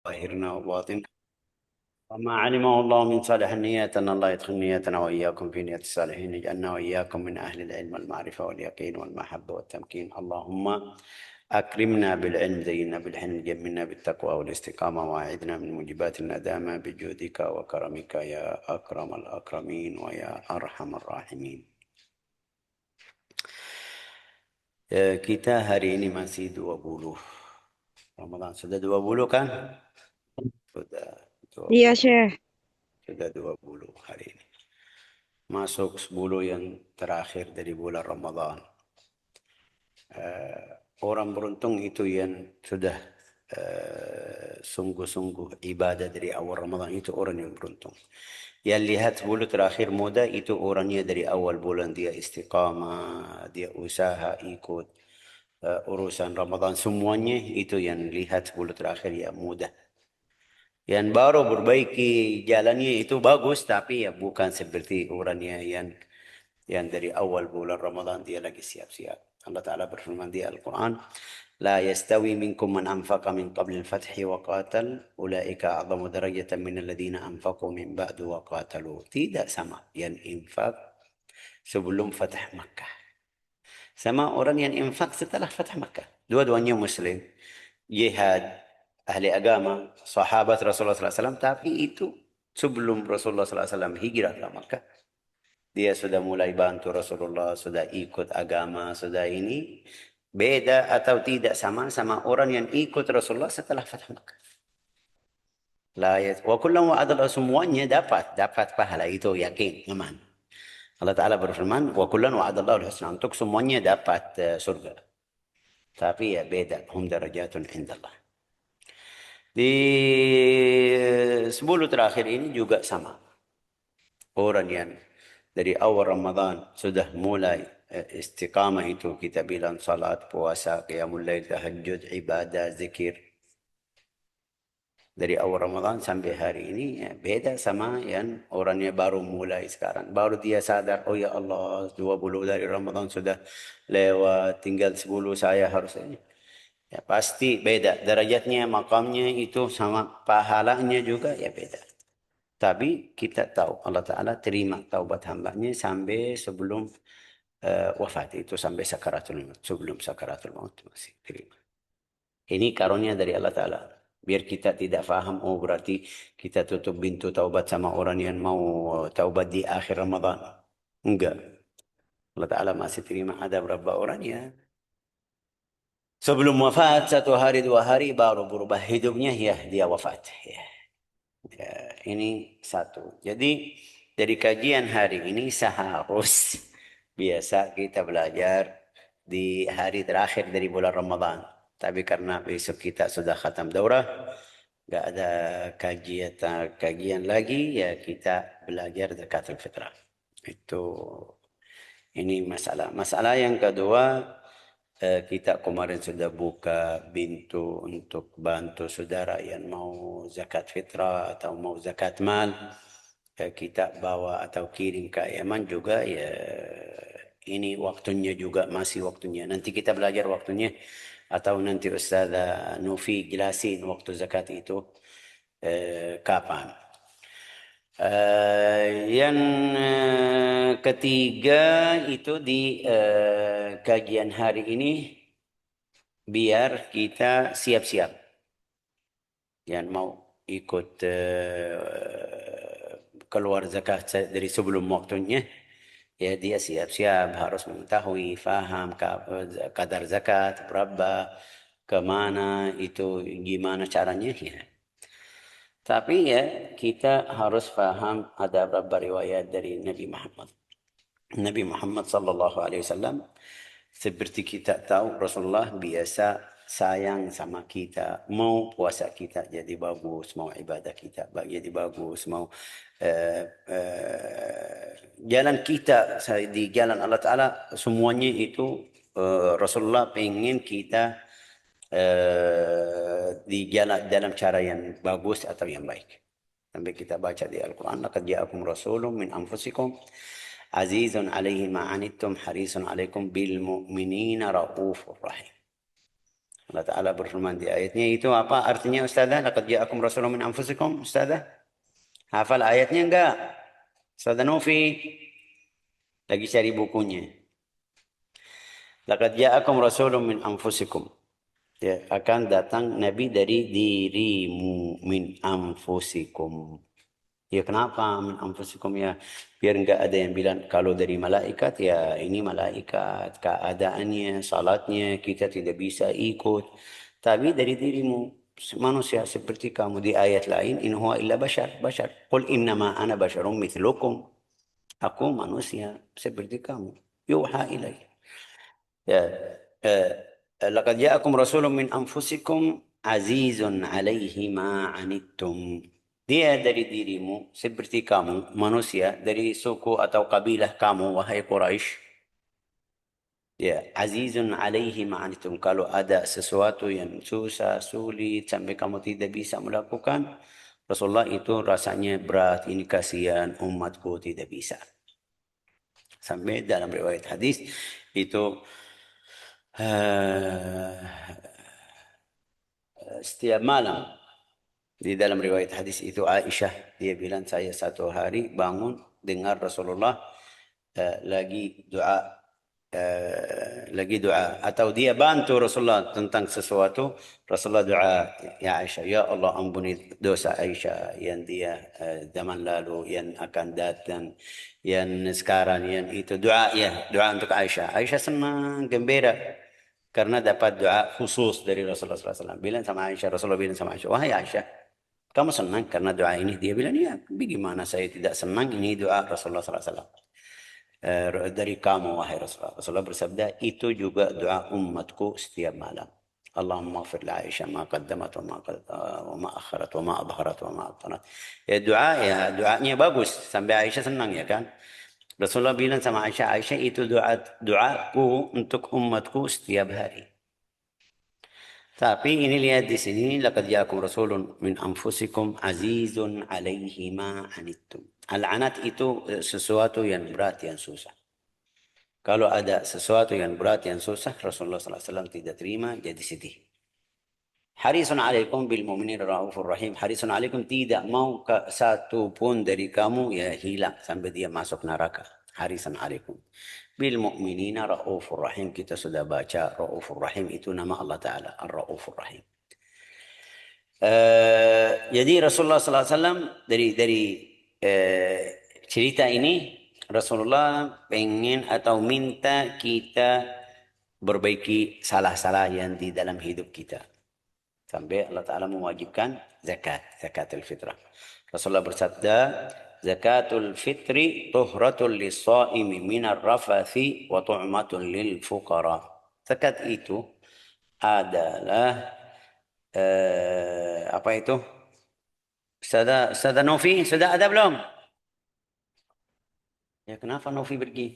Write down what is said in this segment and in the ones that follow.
ظاهرنا وباطننا، وما علمه الله من صالح النيات أن الله يدخل نيتنا وإياكم في نية الصالحين، يجعلنا وإياكم من أهل العلم والمعرفة واليقين والمحبة والتمكين. اللهم أكرمنا بالعلم، زينا بالحلم، جملنا بالتقوى والاستقامة، وأعذنا من موجبات الندامة بجودك وكرمك يا أكرم الأكرمين ويا أرحم الراحمين. Kita hari ini masih 20 Ramadan. Sudah 20 kan? Sudah Iya, 20. Syekh. Sudah 20 hari ini. Masuk 10 yang terakhir dari bulan Ramadan. Orang beruntung itu yang sudah sungguh-sungguh ibadah dari awal Ramadan, itu orang yang beruntung. Yang lihat 10 terakhir muda itu orangnya dari awal bulan dia istiqamah, dia usaha ikut urusan Ramadan semuanya, itu yang lihat 10 terakhir ya muda. Yang baru perbaiki jalannya itu bagus, tapi ya bukan seperti orangnya yang dari awal bulan Ramadan dia lagi siap-siap. Allah Ta'ala berfirman di Al-Quran, لا يستوي منكم من أنفق من قبل الفتح وقاتل أولئك أعظم درجة من الذين أنفقوا من بعد وقاتلوا. Tidak sama yang infak sebelum Fatah Makkah sama orang yang infak setelah Fatah Makkah. Dua-duanya Muslim, jihad, ahli agama, sahabat Rasulullah SAW, tapi itu sebelum Rasulullah SAW hijrah ke Makkah. Dia sudah mulai bantu Rasulullah, sudah ikut agama, sudah ini. Beda atau tidak sama orang yang ikut Rasulullah setelah Fatah Makkah. Wa kullam wa'adallahu, semuanya dapat pahala, itu yakin, aman. Allah Ta'ala berfirman, wa kullan wa'adallahu al-husna, untuk semuanya dapat surga. Tapi ya beda, hum darajatun indallah. Di 10 terakhir ini juga sama. Orang yang dari awal Ramadan sudah mulai istiqamah, itu kita bilang salat, puasa, qiyamul lail, tahajud, ibadah, zikir. Dari awal Ramadan sampai hari ini ya beda sama yang orangnya baru mulai sekarang. Baru dia sadar, oh ya Allah, 20 dari Ramadan sudah lewat, tinggal 10 saya harus ini. Ya pasti beda. Derajatnya, makamnya itu sama pahalanya juga ya beda. Tapi kita tahu Allah Ta'ala terima taubat hambanya sampai sebelum wafat, itu sampai sakaratul maut. Sebelum sakaratul maut masih terima. Ini karunia dari Allah Ta'ala. Biar kita tidak faham, oh berarti kita tutup pintu taubat sama orang yang mau taubat di akhir Ramadan. Enggak. Allah Ta'ala masih terima. Ada berapa orang ya sebelum wafat 1 hari 2 hari baru berubah hidupnya, ya dia wafat. Ya, ini satu. Jadi dari kajian hari ini seharus biasa kita belajar di hari terakhir dari bulan Ramadan. Tapi karena besok kita sudah khatam daurah, nggak ada kajian lagi, ya kita belajar zakatul fitrah. Itu ini masalah. Masalah yang kedua, kita kemarin sudah buka pintu untuk bantu saudara yang mau zakat fitrah atau mau zakat mal. Kita bawa atau kirim ke Yaman juga ya. Ini waktunya juga masih waktunya. Nanti kita belajar waktunya, atau nanti Ustazah Nufi jelasin waktu zakat itu kapan. Yang ketiga itu di kajian hari ini, biar kita siap-siap. Yang mau ikut keluar zakat dari sebelum waktunya, ya dia siap-siap harus mengetahui, faham kadar zakat, berapa, kemana, itu gimana caranya ya. Tapi ya kita harus faham ada beberapa riwayat dari Nabi Muhammad. Nabi Muhammad sallallahu alaihi wasallam, seperti kita tahu, Rasulullah biasa sayang sama kita. Mau puasa kita jadi bagus, mau ibadah kita jadi bagus, mau jalan kita di jalan Allah Ta'ala, semuanya itu Rasulullah pengen kita di jalan dalam cara yang bagus atau yang baik. Sampai kita baca di Al-Quran, laqad ja'akum rasulun min anfusikum azizun alaihi ma anittum harisun alaikum bil mu'minina raufur rahim. Allah Ta'ala berfirman di ayatnya itu apa artinya Ustazah? Laqad ja'akum rasulun min anfusikum, Ustazah? Hafal ayatnya enggak? Ustazah Novi lagi cari bukunya. Laqad ja'akum rasulun min anfusikum. Ya, akan datang nabi dari dirimu min anfusikum. Ya kenapa min anfusikum ya? Biar enggak ada yang bilang kalau dari malaikat ya ini malaikat. Keadaannya, salatnya kita tidak bisa ikut. Tapi dari dirimu manusia seperti kamu di ayat lain in huwa illa bashar. Qul innama ana basyarum mithlukum. Aku manusia seperti kamu. Yuha ilaih. Ya, laqad ja'akum rasulun min anfusikum azizun alaihi ma anittum. Dia dari dirimu seperti kamu, manusia dari suku atau kabilah kamu, wahai Quraisy. Ya, azizun alaihi ma anittum. Kalau ada sesuatu yang susah, sulit, sampai kamu tidak bisa melakukan, Rasulullah itu rasanya berat, ini kasihan umatku tidak bisa. Sampai dalam riwayat hadis itu setiap malam di dalam riwayat hadis itu Aisyah dia bilang saya satu hari bangun dengar Rasulullah lagi doa atau dia bantu Rasulullah tentang sesuatu. Rasulullah doa, ya Aisyah, ya Allah ampuni dosa Aisyah yang dia zaman lalu, yang akan datang, yang sekarang, yang itu. Doa untuk Aisyah. Aisyah senang gembira karena dapat doa khusus dari Rasulullah SAW. Bilang sama Aisyah, Rasulullah bilang sama Aisyah, wahai Aisyah, kamu senang karena doa ini? Dia bilang, ya, bagaimana saya tidak senang, ini doa Rasulullah SAW. Dari kamu, wahai Rasulullah. Rasulullah bersabda, itu juga doa umatku setiap malam. Allahumma ighfir li Aisyah ma qaddamat wa ma akharat wa ma adharat wa ma abtanat. Ya doanya bagus sampai Aisyah senang ya kan. Rasulullah bilang sama Aisyah, Aisyah itu doaku untuk umatku setiap hari. Tapi ini lihat di sini, laqad ja'akum rasulun min anfusikum azizun alaihi ma anittum. Al-anat itu sesuatu yang berat, yang susah. Kalau ada sesuatu yang berat, yang susah, Rasulullah SAW tidak terima, jadi sedih. Harisun alaikum bil mu'minin raufur rahim. Harisun alaikum, tidak mau satu pun dari kamu ya hilang sampai dia masuk neraka. Harisun alaikum bil mu'minina raufur rahim. Kita sudah baca raufur rahim itu nama Allah Ta'ala, ar-raufur rahim. Jadi Rasulullah SAW dari cerita ini Rasulullah pengen atau minta kita perbaiki salah-salah yang di dalam hidup kita. Sampai Allah Ta'ala mewajibkan zakatul fitrah. Rasulullah bersabda, zakatul fitri tuhratul lis-shaimi minar rafathi wa tu'matun lil fuqara. Zakat itu adalah apa itu? Ustazah Novi, sudah ada belum? Ya kenapa Novi pergi?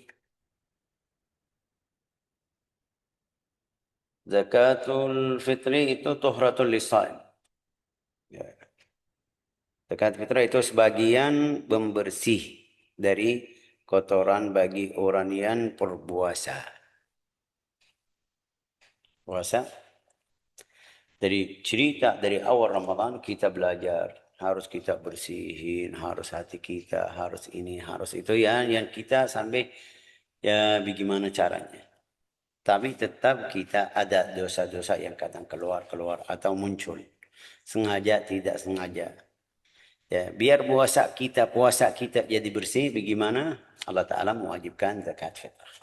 Zakatul fitri itu tuhratul lisaim. Ya. Zakat fitrah itu sebagian pembersih dari kotoran bagi orang yang berpuasa. Puasa. Dari cerita dari awal Ramadan kita belajar. Harus kita bersihin, harus hati kita, harus ini, harus itu ya. Yang kita sampai ya bagaimana caranya. Tapi tetap kita ada dosa-dosa yang kadang keluar atau muncul. Sengaja, tidak sengaja. Ya, biar puasa kita jadi bersih, bagaimana? Allah Ta'ala mewajibkan zakat fitrah.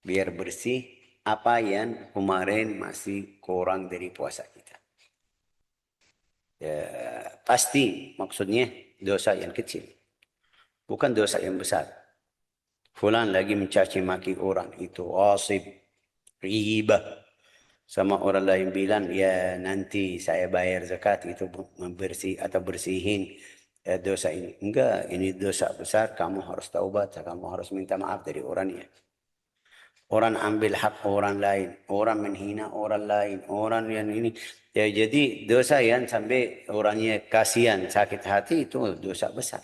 Biar bersih apa yang kemarin masih kurang dari puasa kita. Ya, pasti maksudnya dosa yang kecil. Bukan dosa yang besar. Fulan lagi mencaci maki orang, itu asib, ribah. Sama orang lain bilang, ya nanti saya bayar zakat itu membersih atau bersihin dosa ini. Enggak, ini dosa besar, kamu harus taubat, kamu harus minta maaf dari orangnya. Orang ambil hak orang lain, orang menghina orang lain, orang yang ini. Ya, jadi dosa yang sampai orangnya kasihan, sakit hati itu dosa besar.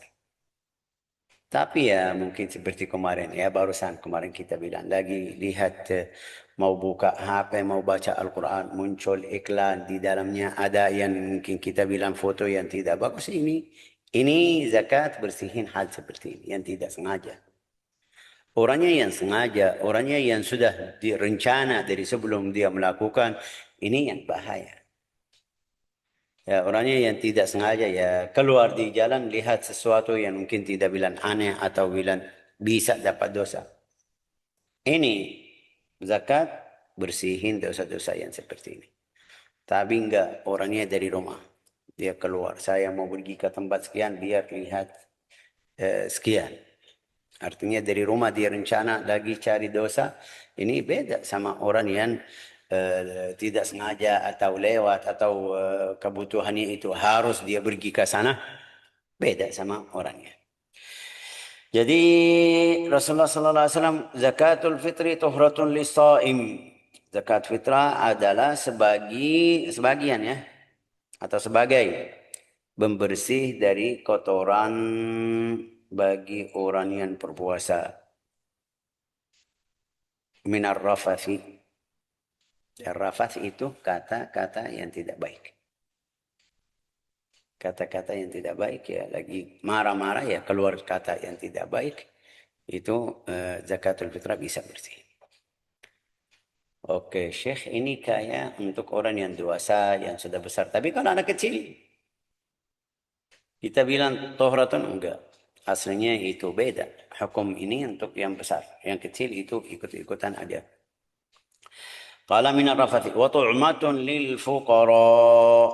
Tapi ya mungkin seperti kemarin, ya barusan kemarin kita bilang lagi lihat mau buka HP, mau baca Al-Quran, muncul iklan di dalamnya ada yang mungkin kita bilang foto yang tidak bagus. Ini zakat bersihin hal seperti ini yang tidak sengaja. Orangnya yang sengaja, orangnya yang sudah direncana dari sebelum dia melakukan, ini yang bahaya. Ya, orangnya yang tidak sengaja ya keluar di jalan lihat sesuatu yang mungkin tidak bilang aneh atau bilang bisa dapat dosa. Ini zakat bersihin dosa-dosa yang seperti ini. Tapi enggak, orangnya dari rumah. Dia keluar, saya mau pergi ke tempat sekian, biar lihat sekian. Artinya dari rumah dia rencana lagi cari dosa. Ini beda sama orang yang tidak sengaja atau lewat atau kebutuhannya itu harus dia pergi ke sana. Beda sama orangnya. Jadi Rasulullah sallallahu alaihi wasallam zakatul fitri tuhratun lis-shaim. Zakat fitrah adalah sebagian ya atau sebagai pembersih dari kotoran bagi orang yang berpuasa. Minar rafathi. Rafath itu kata-kata yang tidak baik. Kata-kata yang tidak baik ya lagi marah-marah ya keluar kata yang tidak baik. Itu zakatul fitrah bisa bersih. Oke, Syekh, ini kayak untuk orang yang dewasa, yang sudah besar. Tapi kalau anak kecil, kita bilang tohratun enggak. Aslinya itu beda. Hukum ini untuk yang besar. Yang kecil itu ikut-ikutan aja. Qala min ar-rafathi wa tu'matun lil fuqara,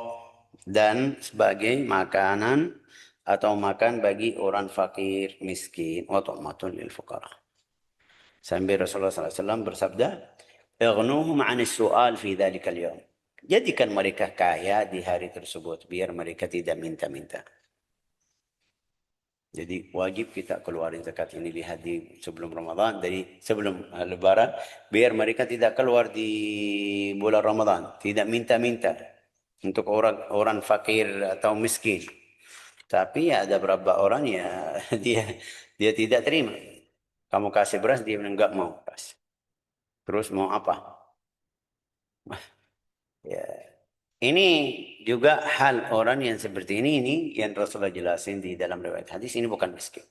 dan sebagai makanan atau makan bagi orang fakir miskin. Wa tu'matun lil fuqara. Sambil Rasulullah SAW bersabda, "Ighnuhum 'anis su'al fi dhalikal yawm." Jadikan mereka kaya di hari tersebut biar mereka tidak minta-minta. Jadi wajib kita keluarin zakat ini lihat di sebelum Ramadan, dari sebelum Lebaran, biar mereka tidak keluar di bulan Ramadan, tidak minta-minta untuk orang fakir atau miskin. Tapi ya ada beberapa orang ya dia tidak terima. Kamu kasih beras dia bilang enggak mau kasih. Terus mau apa? Ya. Ini juga hal orang yang seperti ini yang Rasulullah jelasin di dalam riwayat hadis, ini bukan miskin.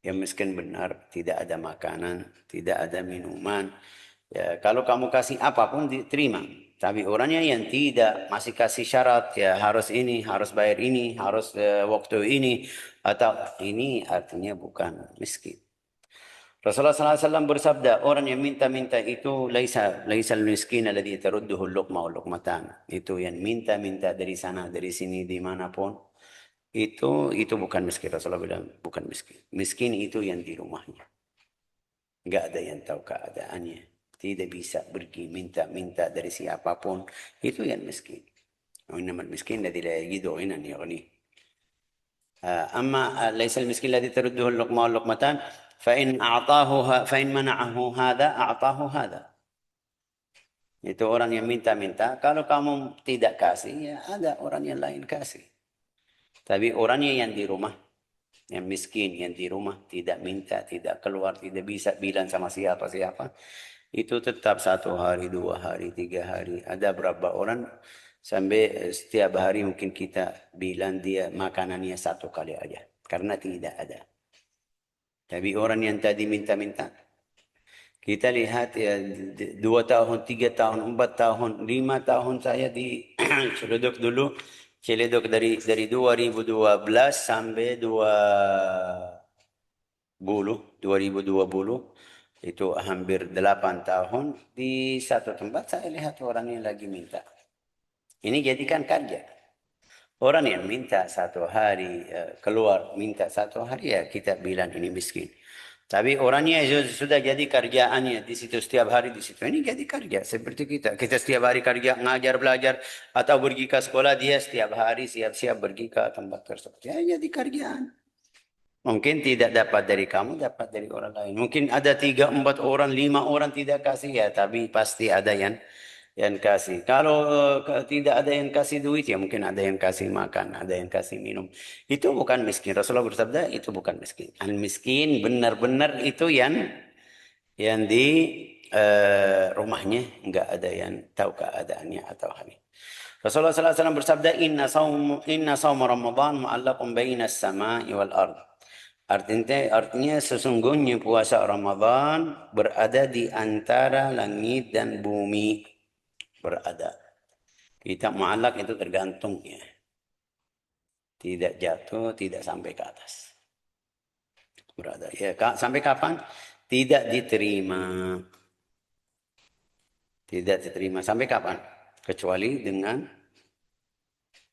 Yang miskin benar, tidak ada makanan, tidak ada minuman. Ya, kalau kamu kasih apapun diterima. Tapi orangnya yang tidak, masih kasih syarat, ya harus ini, harus bayar ini, harus waktu ini, atau ini artinya bukan miskin. Rasulullah SAW bersabda, orang yang minta-minta itu laisal miskin alladhi tarudduhu luqma wa luqmatan. Itu yang minta-minta dari sana, dari sini, dimanapun. Itu bukan miskin. Rasulullah bilang bukan miskin. Miskin itu yang di rumahnya. Enggak ada yang tahu keadaannya. Tidak bisa pergi minta-minta dari siapapun. Itu yang miskin. وإنما المسكين الذي لا يجد غنى يغنيه. أما ليس المسكين الذي ترده اللقمة واللقمتان فإن منعه هذا أعطاه هذا. Itu orang yang minta-minta. Kalau kamu tidak kasih, ya ada orang yang lain kasih. Tapi orangnya yang di rumah, yang miskin, yang di rumah, tidak minta, tidak keluar, tidak bisa bilang sama siapa-siapa, itu tetap 1 hari, 2 hari, 3 hari. Ada berapa orang sampai setiap hari mungkin kita bilang dia makanannya 1 kali aja. Karena tidak ada. Tapi orang yang tadi minta-minta, kita lihat ya 2 tahun, 3 tahun, 4 tahun, 5 tahun saya di Ciledug dulu. Ciledug dari 2012 sampai 2020 itu hampir 8 tahun di satu tempat saya lihat orang yang lagi minta. Ini jadikan kerja. Orang yang minta 1 hari keluar minta 1 hari ya kita bilang ini miskin. Tapi orangnya sudah jadi kerjaannya di situ setiap hari di situ. Ini jadi kerja seperti kita. Kita setiap hari kerja, ngajar, belajar, atau pergi ke sekolah, dia setiap hari siap-siap pergi ke tempat tersebut. Ya jadi kerjaan. Mungkin tidak dapat dari kamu, dapat dari orang lain. Mungkin ada 3, 4 orang, 5 orang tidak kasih ya, tapi pasti ada yang kasih. Kalau tidak ada yang kasih duit, ya mungkin ada yang kasih makan, ada yang kasih minum. Itu bukan miskin. Rasulullah bersabda, itu bukan miskin. Al miskin benar-benar itu yang rumahnya, nggak ada yang tahu keadaannya atau hal ini. Rasulullah SAW bersabda, Inna saum Ramadan mu'allaqun baina as-sama'i wal ard. Artinya sesungguhnya puasa Ramadan berada di antara langit dan bumi. Berada. Kita mu'allaq itu tergantung ya. Tidak jatuh, tidak sampai ke atas. Berada. Ya, sampai kapan? Tidak diterima. Tidak diterima. Sampai kapan? Kecuali dengan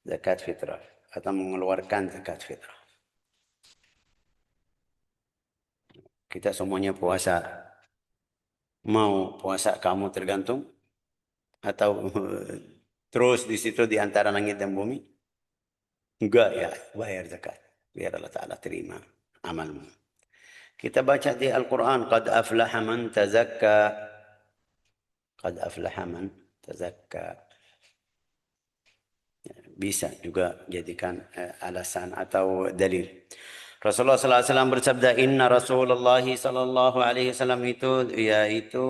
zakat fitrah. Atau mengeluarkan zakat fitrah. Kita semuanya puasa. Mau puasa kamu tergantung? Atau terus di situ di antara langit dan bumi? Enggak ya, bayar zakat. Biar Allah Ta'ala terima amalmu. Kita baca di Al-Quran, Qad aflaha man tazakka. Qad aflaha man tazakka. Bisa juga jadikan alasan atau dalil. Rasulullah SAW bersabda, Inna Rasulullah SAW itu, yaitu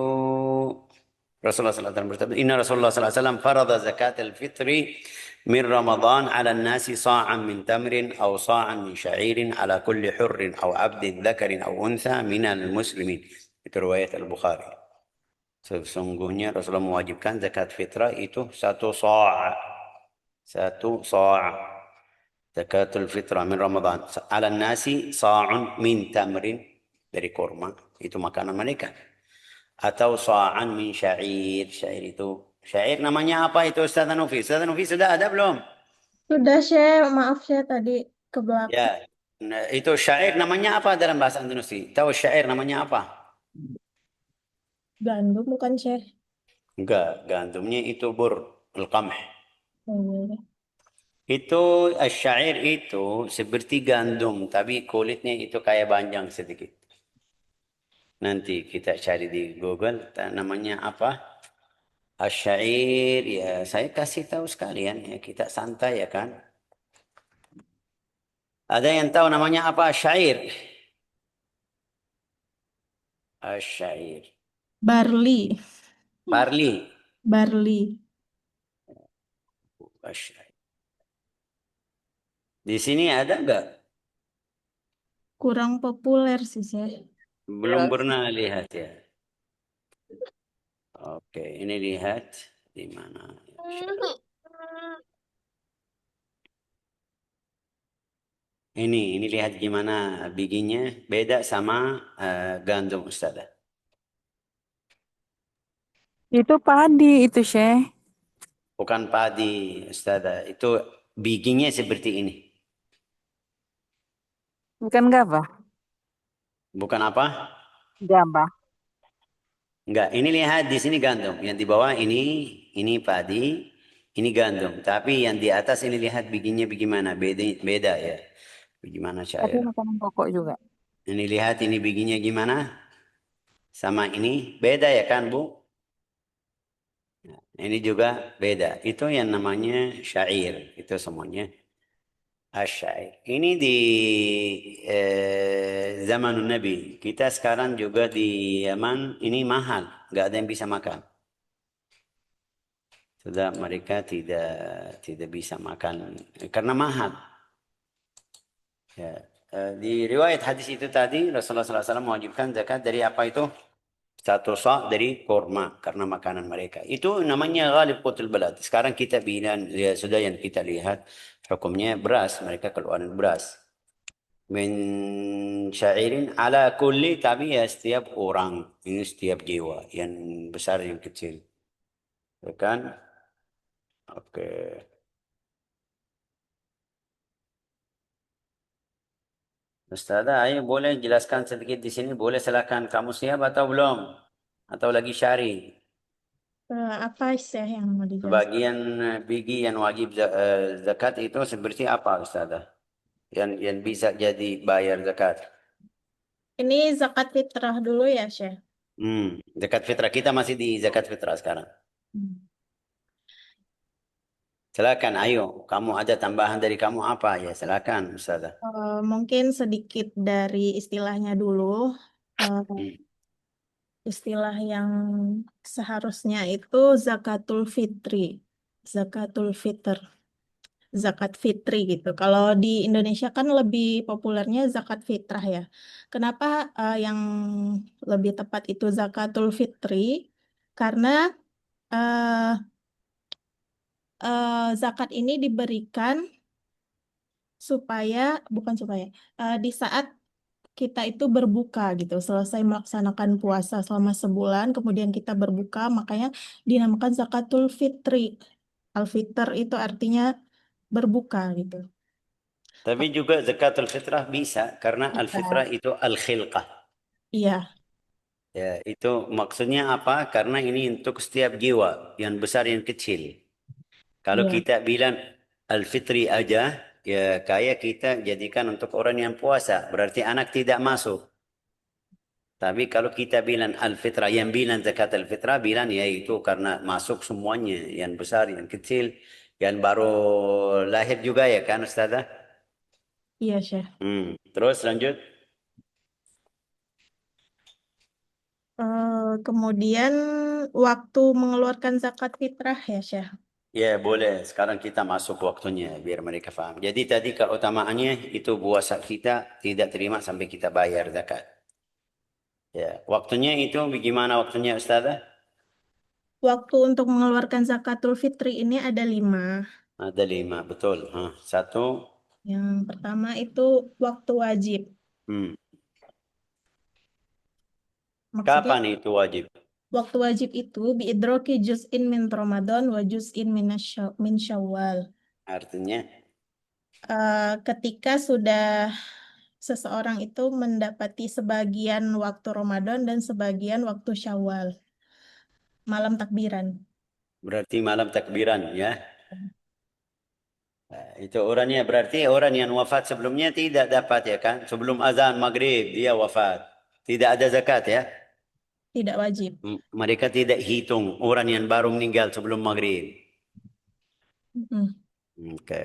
Rasulullah SAW bersabda, Inna Rasulullah SAW farada zakat al-fitri min Ramadan ala nasi sa'an min tamrin aw sa'an min sya'irin ala kulli hurrin aw abdin dhakarin aw untha minal muslimin. Itu riwayat Al-Bukhari. Sesungguhnya Rasulullah mewajibkan zakat fitrah itu satu sa'. Satu sa'. Zakatul fitrah min Ramadan. Ala nasi sa'un min tamrin. Dari kurma. Itu makanan mereka. Atau sa'an min syair. Syair itu. Syair namanya apa itu Ustaz Nufi? Ustaz Nufi sudah ada belum? Sudah, Syekh. Maaf, Syekh, tadi ke belakang. Ya. Nah, itu syair namanya apa dalam bahasa Indonesia? Tahu syair namanya apa? Gandum bukan, Syekh? Enggak. Gandumnya itu bur. Al-qamh. Oh, iya. Itu syair itu seperti gandum. Tapi kulitnya itu kayak panjang sedikit. Nanti kita cari di Google. Namanya apa? Asyair, ya saya kasih tahu sekalian ya kita santai ya kan. Ada yang tahu namanya apa asyair? Asyair. Barley. Barley. Barley. Asyair. Di sini ada enggak? Kurang populer sih, Syekh. Belum pernah lihat ya. Oke, ini lihat di mana. Ini lihat gimana bikinnya. Beda sama gandum Ustazah. Itu padi itu, Syekh. Bukan padi Ustazah. Itu bikinnya seperti ini. Bukan gabah. Bukan apa? Gabah. Enggak, ini lihat di sini gandum. Yang di bawah ini padi, ini gandum. Tapi yang di atas ini lihat bikinnya bagaimana. Beda, beda ya. Bagaimana Tapi cair. makanan pokok juga. Ini lihat ini bikinnya gimana. Sama ini beda ya kan Bu? Ini juga beda. Itu yang namanya syair. Itu semuanya asyair. Ini di zaman Nabi. Kita sekarang juga di Yaman ini mahal. Nggak ada yang bisa makan. Sudah mereka tidak bisa makan karena mahal. Ya. Di riwayat hadis itu tadi Rasulullah SAW mewajibkan zakat dari apa itu? Satu sa' dari kurma karena makanan mereka. Itu namanya ghalib qutul balad. Sekarang kita bilang ya sudah yang kita lihat hukumnya beras, mereka keluaran beras. Min syairin ala kulli tapi ya setiap orang, ini setiap jiwa, yang besar yang kecil. Ya kan? Oke. Ustazah, ayo boleh jelaskan sedikit di sini. Boleh silakan. Kamu siap atau belum? Atau lagi syari? Apa, Syekh, yang mau dijelaskan? Bagian bigi yang wajib zakat itu seperti apa, Ustazah? Yang bisa jadi bayar zakat. Ini zakat fitrah dulu ya, Syekh? Zakat fitrah. Kita masih di zakat fitrah sekarang. Hmm. Silakan, ayo. Kamu ada tambahan dari kamu apa? Ya, silakan, Ustazah. Mungkin sedikit dari istilahnya dulu. Eh, Hmm. istilah yang seharusnya itu zakatul fitri, zakatul fitr, zakat fitri gitu. Kalau di Indonesia kan lebih populernya zakat fitrah ya. Kenapa yang lebih tepat itu zakatul fitri? Karena eh, zakat ini diberikan supaya, bukan supaya, di saat kita itu berbuka gitu, selesai melaksanakan puasa selama sebulan, kemudian kita berbuka, makanya dinamakan zakatul fitri. Al-fitr itu artinya berbuka gitu. Tapi juga zakatul fitrah bisa karena al-fitrah Bisa. itu al-khilqah. Iya, Ya, itu maksudnya apa? Karena ini untuk setiap jiwa, yang besar yang kecil. Kalau iya, kita bilang al-fitri aja, ya kayak kita jadikan untuk orang yang puasa, berarti anak tidak masuk. Tapi kalau kita bilang al-fitrah, yang bilang zakat al-fitrah, bilang ya itu karena masuk semuanya, yang besar, yang kecil, yang baru lahir juga ya kan Ustazah? iya, Syekh. Terus lanjut. Kemudian waktu mengeluarkan zakat fitrah ya, Syekh. Ya boleh, sekarang kita masuk waktunya biar mereka paham. Jadi tadi keutamaannya itu puasa kita tidak terima sampai kita bayar zakat. Ya, waktunya itu bagaimana waktunya Ustazah? Waktu untuk mengeluarkan zakatul fitri ini ada 5. Ada 5, betul. Satu, Yang pertama itu waktu wajib. hmm. Maksudnya Kapan itu wajib? waktu wajib itu biidroki juz'in min Ramadan wa juz'in min Syawal. Artinya, Ketika sudah seseorang itu mendapati sebagian waktu Ramadan dan sebagian waktu Syawal, malam takbiran. berarti malam takbiran ya. Itu orangnya berarti orang yang wafat sebelumnya tidak dapat ya kan? Sebelum azan maghrib dia wafat. Tidak ada zakat ya. Tidak wajib. Mereka tidak hitung orang yang baru meninggal sebelum maghrib. Mm-mm. Oke.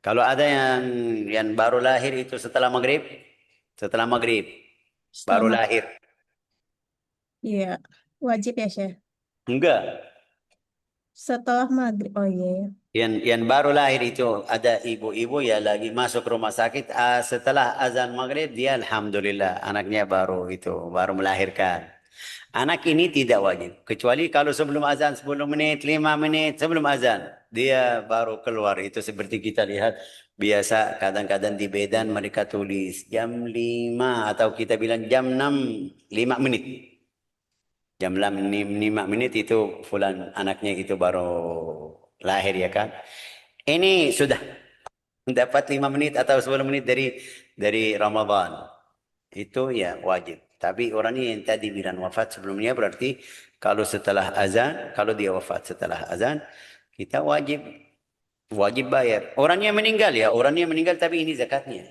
Kalau ada yang baru lahir itu setelah maghrib baru Selama, lahir. iya, wajib ya, Syekh. Enggak. Setelah maghrib. Oh iya, iya. Yang baru lahir itu ada ibu-ibu ya lagi masuk rumah sakit setelah azan maghrib dia alhamdulillah anaknya baru melahirkan. Anak ini tidak wajib kecuali kalau sebelum azan 10 menit, 5 menit sebelum azan dia baru keluar. Itu seperti kita lihat biasa kadang-kadang di Medan mereka tulis jam 5 atau kita bilang jam 6 5 menit. Jam 5 menit itu fulan anaknya itu baru lahir ya kan. Ini sudah dapat 5 menit atau 10 menit dari Ramadan. Itu ya wajib. Tapi orangnya yang tadi bilang wafat sebelumnya berarti kalau dia wafat setelah azan, kita wajib bayar. Orangnya meninggal tapi ini zakatnya.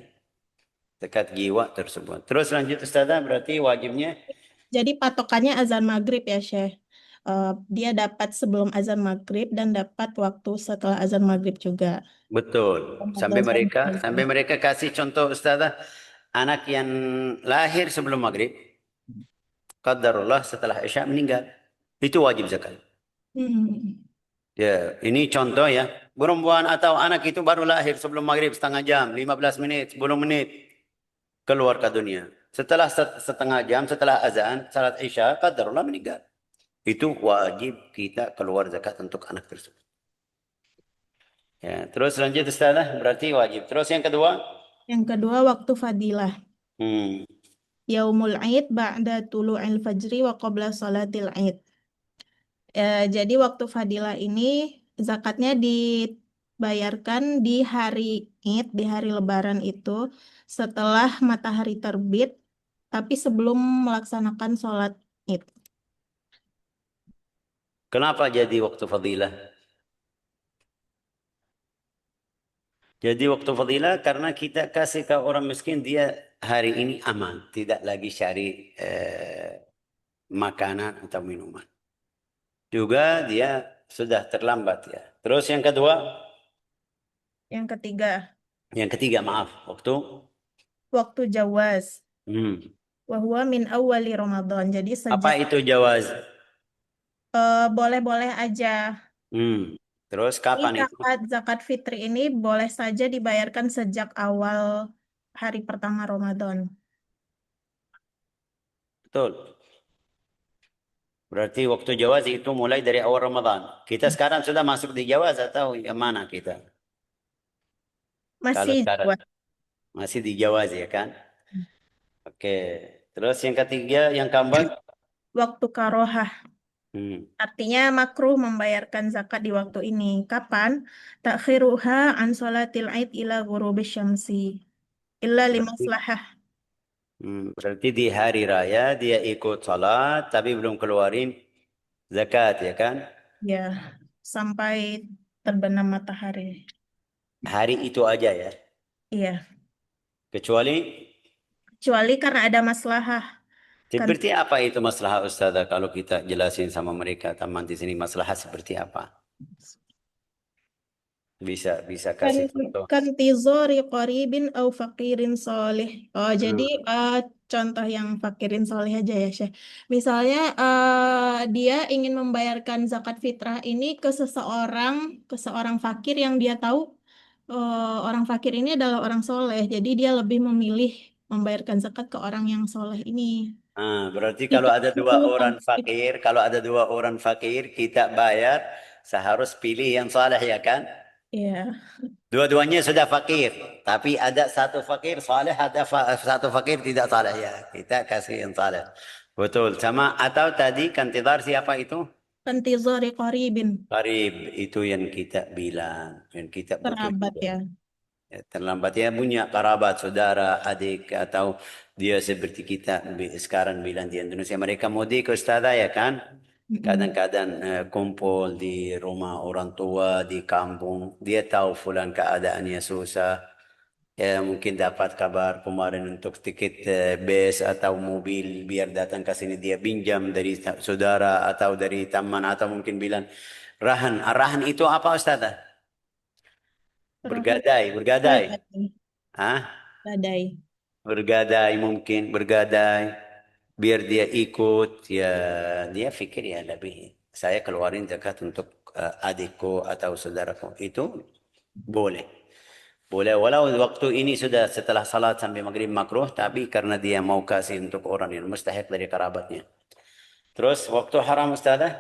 Zakat jiwa tersebut. Terus lanjut Ustazah, berarti wajibnya Jadi patokannya azan maghrib ya, Syekh. Dia dapat sebelum azan maghrib dan dapat waktu setelah azan maghrib juga. betul. Sampai 14 jam mereka gitu. sampai mereka kasih contoh Ustazah, anak yang lahir sebelum maghrib, qadarullah setelah Isya meninggal. Itu wajib zakat. Hmm. Ya, ini contoh ya. Perempuan atau anak itu baru lahir sebelum maghrib setengah jam, 15 menit, 10 menit keluar ke dunia. Setelah setengah jam setelah azan, salat Isya, qadarullah meninggal. Itu wajib kita keluar zakat untuk anak tersebut. Ya, terus lanjut Ustazah, berarti wajib. Terus yang kedua, Yang kedua waktu fadilah. hmm, Yaumul Aid ba'da tulu'il fajri wa qabla salatil Aid. Jadi waktu fadilah ini zakatnya dibayarkan di hari Id, di hari Lebaran itu setelah matahari terbit, tapi sebelum melaksanakan sholat Id. kenapa jadi waktu fadilah? Jadi waktu fadilah karena kita kasih ke orang miskin dia hari ini aman, tidak lagi cari makanan atau minuman. Juga dia sudah terlambat ya. Terus Yang ketiga, yang ketiga maaf, waktu waktu jawaz. hmm, Wa huwa min awwali Ramadan. Jadi Apa sejak itu jawaz? boleh-boleh aja. Terus Ini kapan itu? zakat fitri ini boleh saja dibayarkan sejak awal hari pertama Ramadan. Betul. Berarti waktu jawaz itu mulai dari awal Ramadan. Kita sekarang sudah masuk di jawaz atau yang mana kita? Kalau Masih sekarang masih di jawaz ya kan? Oke. Terus yang ketiga, yang keempat? waktu karohah. Hmm. Artinya makruh membayarkan zakat di waktu ini. Kapan? Takhiruha an sholatil aid ila ghurubis syamsi. Illa Berarti, limaslahah. berarti di hari raya dia ikut salat tapi belum keluarin zakat ya kan? Ya, sampai terbenam matahari. Hari itu aja ya. Iya, Kecuali kecuali karena ada maslahah. Kan seperti apa itu masalah Ustazah kalau kita jelasin sama mereka teman di sini masalah seperti apa? Bisa kan kasih contoh. kan tizori qaribin au fakirin soleh. Oh, jadi Hmm. contoh yang fakirin soleh aja ya, Syekh. Misalnya dia ingin membayarkan zakat fitrah ini ke seorang fakir yang dia tahu orang fakir ini adalah orang soleh. Jadi dia lebih memilih membayarkan zakat ke orang yang soleh ini. Berarti Itu kalau ada dua orang fakir kita bayar seharus pilih yang saleh ya kan? ya. Dua-duanya sudah fakir, tapi ada satu fakir saleh, ada satu fakir tidak saleh ya. Kita kasih yang saleh. Betul. Sama atau tadi kan tidar siapa itu? Kan tizori qaribin Karib itu yang kita bilang, yang kita butuh kerabat juga. ya. Ya, terlambat ya punya kerabat, saudara, adik atau dia seperti kita sekarang bilang di Indonesia mereka mudik ke Ustazah ya kan? Mm-mm. Kadang-kadang kumpul di rumah orang tua di kampung, dia tahu fulan keadaannya susah. Ya mungkin dapat kabar kemarin untuk tiket bus atau mobil biar datang ke sini dia pinjam dari saudara atau dari teman atau mungkin bilang rahan. Rahan itu apa Ustazah? Rohan Bergadai, bergadai. badai. Hah? Badai. Bergadai mungkin bergadai biar dia ikut ya dia pikir ya lebih saya keluarin zakat untuk adikku atau saudaraku itu boleh boleh walau waktu ini sudah setelah salat sampai maghrib makruh tapi karena dia mau kasih untuk orang yang mustahik dari kerabatnya terus waktu haram ustazah.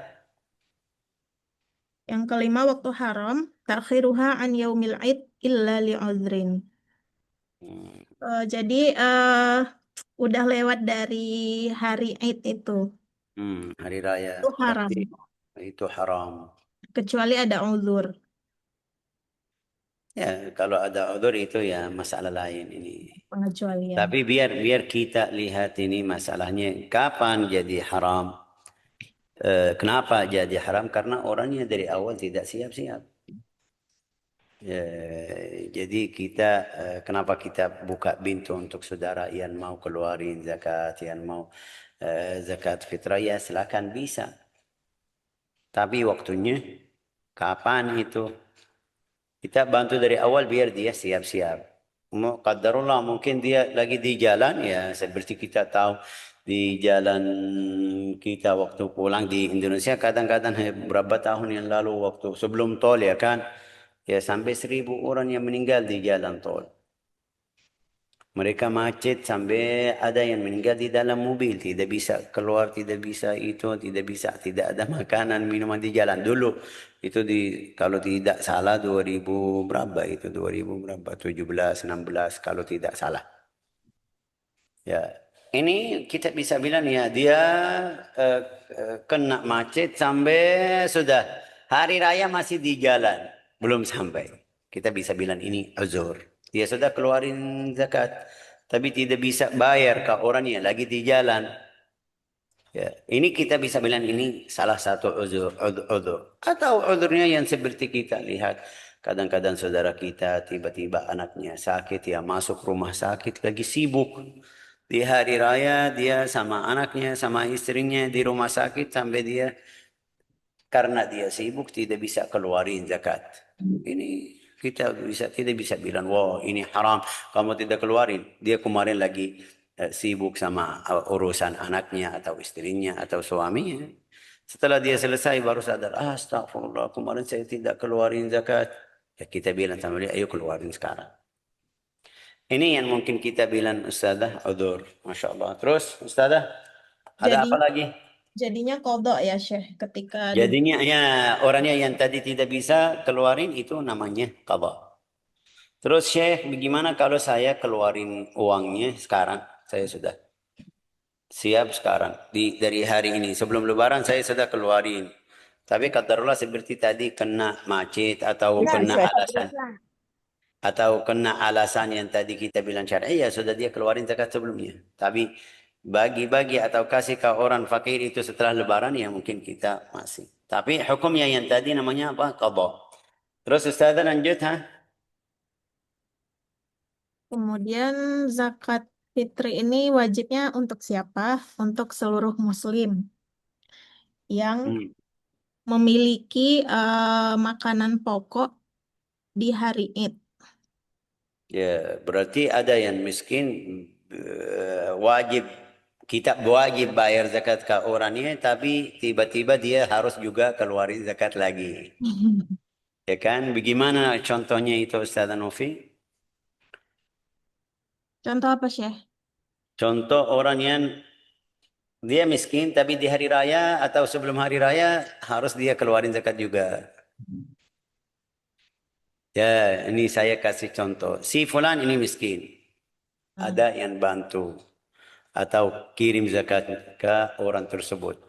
Yang kelima waktu haram, takhiruha an yaumil aid illa li'udhrin. Hmm, Jadi udah lewat dari hari Aid itu. hari raya Itu haram. berarti itu haram. Kecuali ada uzur, Ya kalau ada udzur itu ya masalah lain ini. pengecualian. Tapi biar biar kita lihat ini masalahnya kapan jadi haram. Kenapa jadi haram? Karena orangnya dari awal tidak siap-siap. Jadi kita kenapa kita buka pintu untuk saudara yang mau keluarin zakat, yang mau zakat fitrah ya silakan bisa. Tapi waktunya kapan itu? Kita bantu dari awal biar dia siap-siap. Qadarullah mungkin dia lagi di jalan ya seperti kita tahu di jalan kita waktu pulang di Indonesia kadang-kadang berapa tahun yang lalu waktu sebelum tol ya kan ya sampai 1.000 orang yang meninggal di jalan tol. Mereka macet sampai ada yang meninggal di dalam mobil, tidak bisa keluar, tidak bisa itu, tidak bisa, tidak ada makanan, minuman di jalan. Dulu itu di kalau tidak salah 2000 berapa itu 2000 berapa 17 16 kalau tidak salah. Ya, ini kita bisa bilang ya dia eh, kena macet sampai sudah hari raya masih di jalan, belum sampai. Kita bisa bilang ini uzur. Dia sudah keluarin zakat, tapi tidak bisa bayar ke orangnya lagi di jalan. Ya, ini kita bisa bilang ini salah satu uzur. Atau uzurnya yang seperti kita lihat. Kadang-kadang saudara kita tiba-tiba anaknya sakit, ya masuk rumah sakit lagi sibuk. Di hari raya dia sama anaknya, sama istrinya di rumah sakit sampai dia karena dia sibuk tidak bisa keluarin zakat. Ini kita tidak bisa bilang, wow ini haram, kamu tidak keluarin. Dia kemarin lagi sibuk sama urusan anaknya atau istrinya atau suaminya. Setelah dia selesai baru sadar, astagfirullah, kemarin saya tidak keluarin zakat. Ya kita bilang sama dia, ayo keluarin sekarang. Ini yang mungkin kita bilang Ustazah, udur. Masya Allah. Terus Ustazah, ada Jadi apa lagi? jadinya kodok ya Syekh ketika di Jadinya ya orangnya yang tadi tidak bisa keluarin itu namanya qadha. Terus Syekh, bagaimana kalau saya keluarin uangnya sekarang? Saya sudah siap sekarang. Dari hari ini. Sebelum lebaran saya sudah keluarin. Tapi katakanlah seperti tadi kena macet atau Bisa, kena Syekh. alasan. Atau kena alasan yang tadi kita bilang syar'i, ya sudah dia keluarin zakat sebelumnya. Tapi bagi-bagi atau kasih ke orang fakir itu setelah lebaran ya mungkin kita masih. Tapi hukumnya yang tadi namanya apa? Qadha. Terus Ustazah lanjut ha? kemudian zakat fitri ini wajibnya untuk siapa? Untuk seluruh muslim yang Hmm. memiliki makanan pokok di hari Id. Ya, berarti ada yang miskin wajib kita wajib bayar zakat ke orangnya tapi tiba-tiba dia harus juga keluarin zakat lagi. Ya kan? Bagaimana contohnya itu Ustaz Novi? Contoh apa Syekh? Contoh orang yang dia miskin tapi di hari raya atau sebelum hari raya harus dia keluarin zakat juga. Ya, ini saya kasih contoh. Si fulan ini miskin. Hmm. Ada yang bantu atau kirim zakat ke orang tersebut.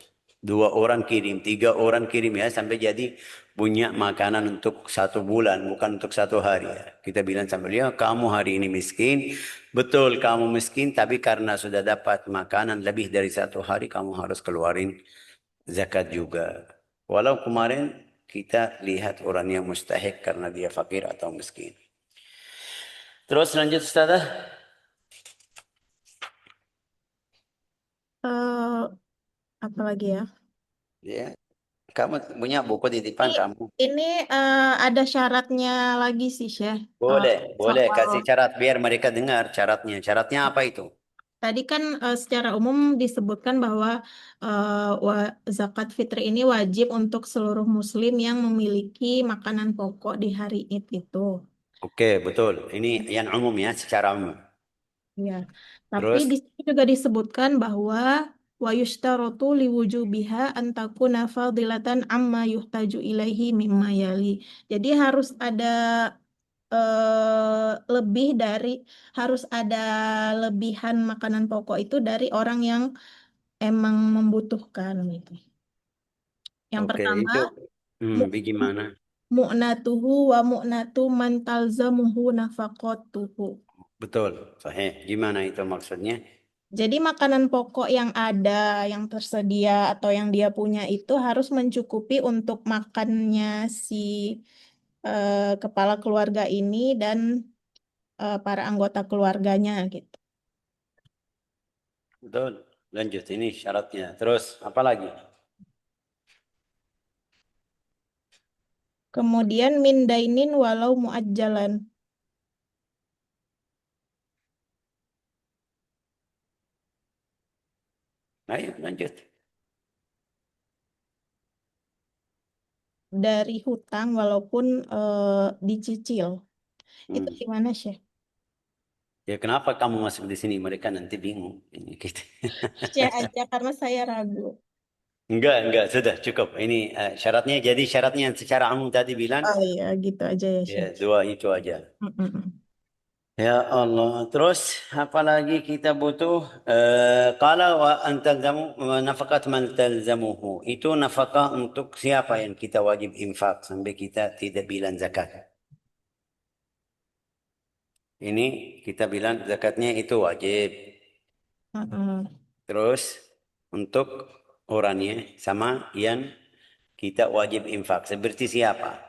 2 orang kirim, 3 orang kirim ya sampai jadi punya makanan untuk 1 bulan, bukan untuk 1 hari. Ya. Kita bilang sama dia, kamu hari ini miskin, betul kamu miskin, tapi karena sudah dapat makanan lebih dari 1 hari, kamu harus keluarin zakat juga. Walau kemarin kita lihat orang yang mustahik karena dia fakir atau miskin. Terus lanjut Ustazah. Eh, apa lagi ya? Ya, kamu punya buku di depan Ini, kamu. ini ada syaratnya lagi sih Syekh. Eh, Boleh, boleh soal kasih syarat biar mereka dengar syaratnya. Syaratnya apa itu? tadi kan secara umum disebutkan bahwa zakat fitri ini wajib untuk seluruh muslim yang memiliki makanan pokok di hari Id itu. Oke, betul. Ini yang umum ya, secara umum. Ya. Tapi Terus, di sini juga disebutkan bahwa wa yushtaratu liwujubiha an takuna fadilatan amma yuhtaju ilaihi mimma yali. Jadi lebih dari harus ada lebihan makanan pokok itu dari orang yang emang membutuhkan gitu. Yang oke, pertama, itu mu- bagaimana? mu'natuhu wa mu'natu man talzamuhu nafaqatuhu. Betul, sahih. Gimana itu maksudnya? Jadi makanan pokok yang ada, yang tersedia atau yang dia punya itu harus mencukupi untuk makannya si kepala keluarga ini dan para anggota keluarganya gitu. Betul. Lanjut, ini syaratnya. Terus, apa lagi? Kemudian min dainin walau muajjalan, Ayo, lanjut. dari hutang walaupun dicicil. Itu Hmm. gimana, Syekh? Ya, kenapa kamu masuk di sini? Mereka nanti bingung. Ini kita. Syekh aja karena saya ragu. Enggak, sudah cukup. Ini syaratnya. Jadi syaratnya yang secara umum tadi bilang, Oh iya, gitu aja ya, ya Syekh. dua itu aja. Mm-mm. Ya Allah. Terus apa lagi kita butuh? Qala wa an talzamu nafaqat man talzamuhu. Itu nafkah untuk siapa yang kita wajib infak sampai kita tidak bilang zakat. Ini kita bilang zakatnya itu wajib. Mm-mm. Terus untuk orangnya sama yang kita wajib infak. Seperti siapa?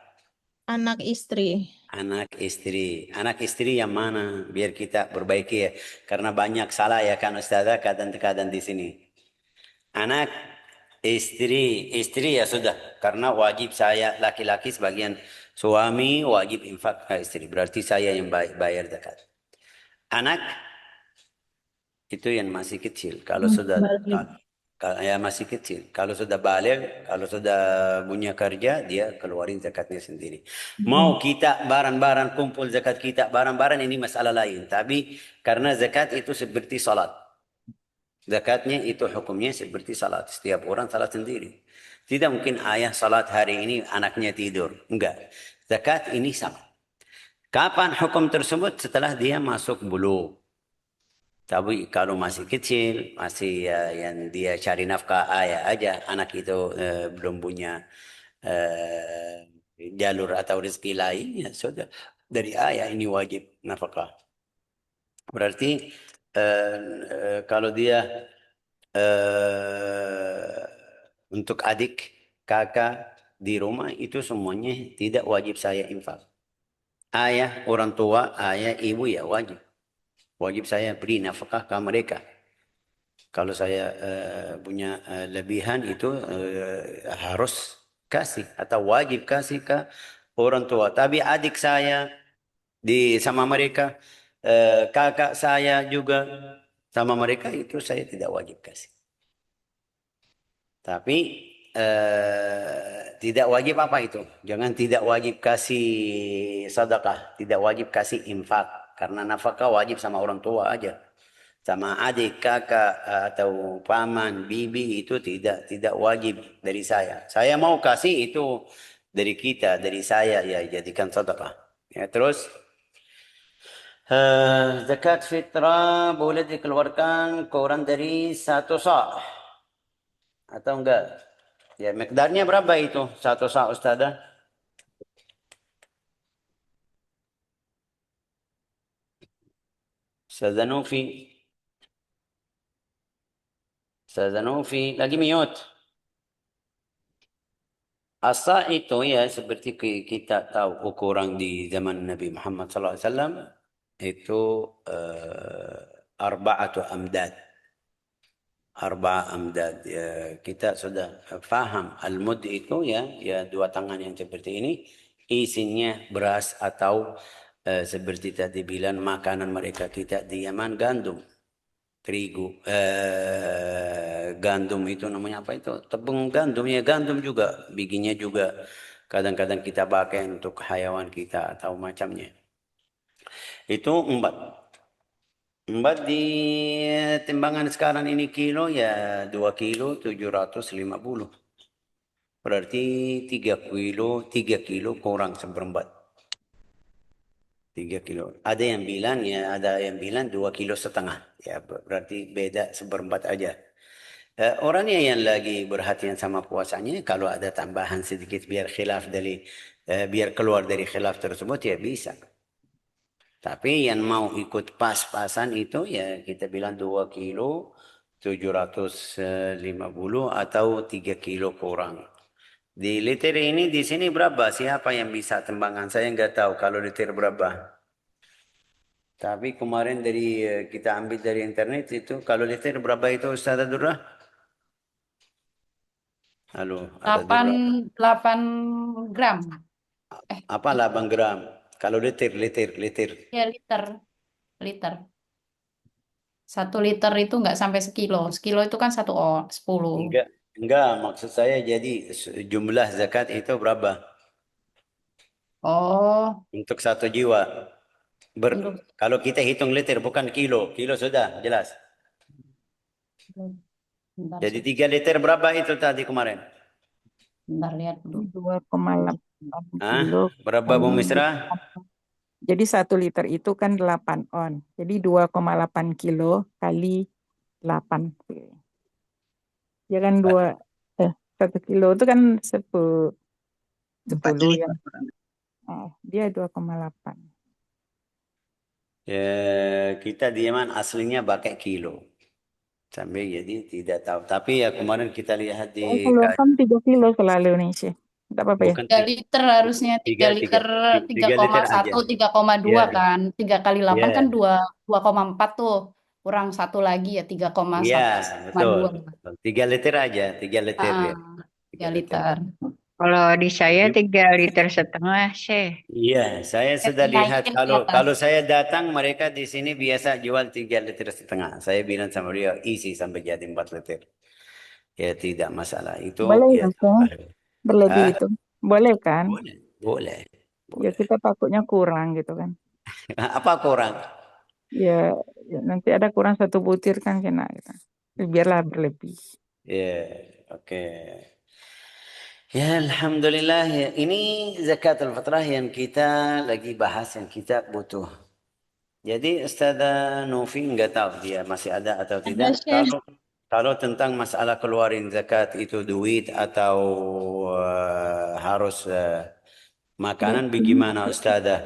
Anak istri. Anak istri. Anak istri yang mana? Biar kita perbaiki ya. Karena banyak salah ya kan Ustazah kadang-kadang di sini. Anak istri ya sudah. Karena wajib saya laki-laki sebagian suami wajib infak ke istri. Berarti saya yang bayar zakat. Anak Itu yang masih kecil. Kalau sudah Balik. ya masih kecil. Kalau sudah balik, kalau sudah punya kerja, dia keluarin zakatnya sendiri. Mau kita barang-barang kumpul zakat kita, barang-barang ini masalah lain. Tapi karena zakat itu seperti salat. Zakatnya itu hukumnya seperti salat. Setiap orang salat sendiri. Tidak mungkin ayah salat hari ini anaknya tidur. Enggak. Zakat ini sama. Kapan hukum tersebut? Setelah dia masuk bulugh. Tapi kalau masih kecil, masih yang dia cari nafkah ayah aja, anak itu belum punya eh, jalur atau rezeki lain, ya sudah dari ayah ini wajib nafkah. Berarti kalau dia untuk adik, kakak di rumah itu semuanya tidak wajib saya infak. Ayah, orang tua, ayah, ibu ya wajib. Wajib saya beri nafkah ke mereka. Kalau saya punya lebihan itu harus kasih atau wajib kasih ke orang tua. Tapi adik saya sama mereka, kakak saya juga sama mereka itu saya tidak wajib kasih. Tapi tidak wajib apa itu? Jangan tidak wajib kasih sedekah, tidak wajib kasih infak karena nafkah wajib sama orang tua aja. Sama adik, kakak atau paman, bibi itu tidak wajib dari saya. Saya mau kasih itu dari kita, dari saya ya jadikan sedekah. Ya, terus zakat fitrah boleh dikeluarkan kurang dari 1 sa' atau enggak? Ya, miqdarnya berapa itu 1 sa' Ustazah? Ustazah Nufi. Ustazah Nufi lagi mute. Asa itu ya seperti kita tahu ukuran di zaman Nabi Muhammad SAW itu arba'atu amdad. Arba'a amdad. Ya, kita sudah paham al-mud itu ya 2 tangan yang seperti ini isinya beras atau seperti tadi bilang makanan mereka kita di Yaman gandum. Terigu, gandum itu namanya apa itu? Tepung gandum ya gandum juga, bikinnya juga kadang-kadang kita pakai untuk hayawan kita atau macamnya. Itu empat. Empat di timbangan sekarang ini kilo ya 2 kilo 750. Berarti 3 kilo kurang seperempat. 3 kilo. Ada yang bilang 2,5 kilo. Ya berarti beda seperempat aja. Orangnya yang lagi perhatian sama puasanya, kalau ada tambahan sedikit biar keluar dari khilaf tersebut ya bisa. Tapi yang mau ikut pas-pasan itu ya kita bilang 2 kilo 750 atau 3 kilo kurang. Di liter ini di sini berapa? Siapa yang bisa tembangan? Saya nggak tahu kalau liter berapa. Tapi kemarin kita ambil dari internet itu kalau liter berapa itu Ustaz Durrah? Halo, ada 8, Durrah. 8 gram. Apa 8 gram? Kalau liter. Ya, liter. 1 liter itu nggak sampai sekilo. Sekilo itu kan 10. Enggak, maksud saya jadi jumlah zakat itu berapa? Oh, Untuk 1 jiwa. untuk Kalau kita hitung liter bukan kilo. Kilo sudah jelas. bentar, Jadi 3 liter berapa itu tadi kemarin? bentar lihat dulu. 2,8 Hah? kilo. Berapa Bu Misra? Jadi 1 liter itu kan 8 on. Jadi 2,8 kilo kali 8. Ya kan 1 kilo itu kan 10 ya. Dia 2,8. Kita di Yaman aslinya pakai kilo. Sampai jadi tidak tahu. Tapi ya kemarin kita lihat di Keluarkan 3 kilo selalu nih sih. Enggak apa-apa ya. bukan 3 liter harusnya 3 liter 3 liter aja. 3,1 3,2 Iya. kan. 3 kali 8 Iya. kan 2,4 tuh. Kurang 1 lagi ya 3,1 Iya, betul. 2. 3 liter aja, 3 liter ya. 3 liter. Kalau di saya Jadi, 3,5 liter, Syekh. iya, saya sudah lihat Dinaikin ke kalau atas. saya datang mereka di sini biasa jual 3,5 liter. Saya bilang sama dia isi sampai jadi 4 liter. Ya tidak masalah. Itu Boleh ya ya, Kang? tambah. Berlebih Ah, itu. Boleh kan? boleh, boleh, Ya boleh. kita takutnya kurang gitu kan. Apa kurang? Ya, ya nanti ada kurang 1 butir kan kena gitu. Biarlah berlebih. Ya, oke. Ya, alhamdulillah. Ya. Ini zakat al-fitrah yang kita lagi bahas, yang kita butuh. Jadi Ustazah Novi nggak tahu dia masih ada atau Ada, tidak. Syekh. Kalau tentang masalah keluarin zakat itu duit atau harus makanan, bagaimana Ustazah?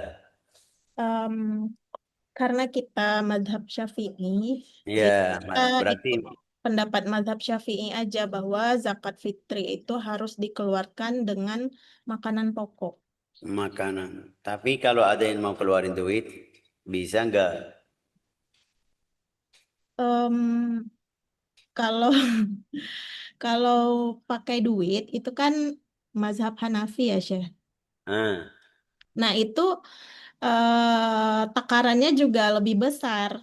Em, karena kita madhab Syafi'i, jadi Ya, kita berarti ikut pendapat madhab Syafi'i aja bahwa zakat fitri itu harus dikeluarkan dengan makanan pokok. makanan. Tapi kalau ada yang mau keluarin duit, bisa nggak? Em, kalau kalau pakai duit itu kan mazhab Hanafi ya, Syekh. Ah, Nah, itu takarannya juga lebih besar.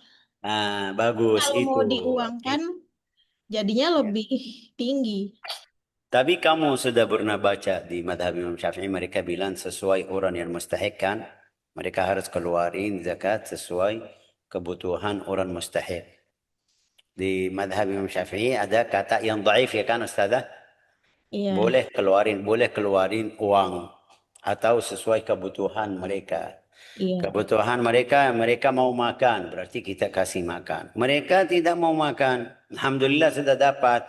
bagus Kalau itu. mau diuangkan, jadinya Ya. lebih tinggi. Tapi kamu sudah pernah baca di madhab Imam Syafi'i mereka bilang sesuai orang yang mustahik kan, mereka harus keluarin zakat sesuai kebutuhan orang mustahik. Di madhab Imam Syafi'i ada kata yang dhaif ya kan Ustazah? Iya, Boleh keluarin uang atau sesuai kebutuhan mereka. iya, Kebutuhan mereka mau makan, berarti kita kasih makan. Mereka tidak mau makan, alhamdulillah sudah dapat.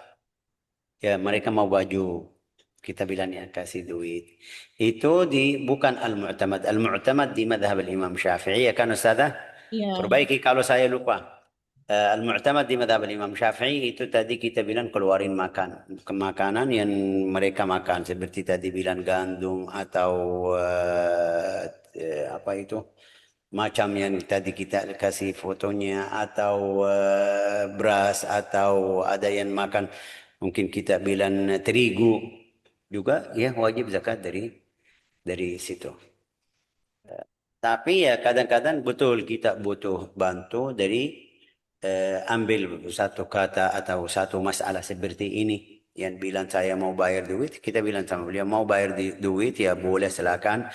Ya, mereka mau baju. Kita bilang ya kasih duit. Itu bukan al-mu'tamad. Al-mu'tamad di madhab Imam Syafi'i ya kan Ustazah? iya, Perbaiki kalau saya lupa. Al-mu'tamad di madhab Imam Syafi'i itu tadi kita bilang keluarin makanan yang mereka makan. Seperti tadi bilang gandum atau apa itu? Macam yang tadi kita kasih fotonya atau beras atau ada yang makan mungkin kita bilang terigu juga ya wajib zakat dari situ. Tapi ya kadang-kadang betul kita butuh bantu dari ambil satu kata atau satu masalah seperti ini yang bilang saya mau bayar duit, kita bilang sama beliau mau bayar duit ya boleh silakan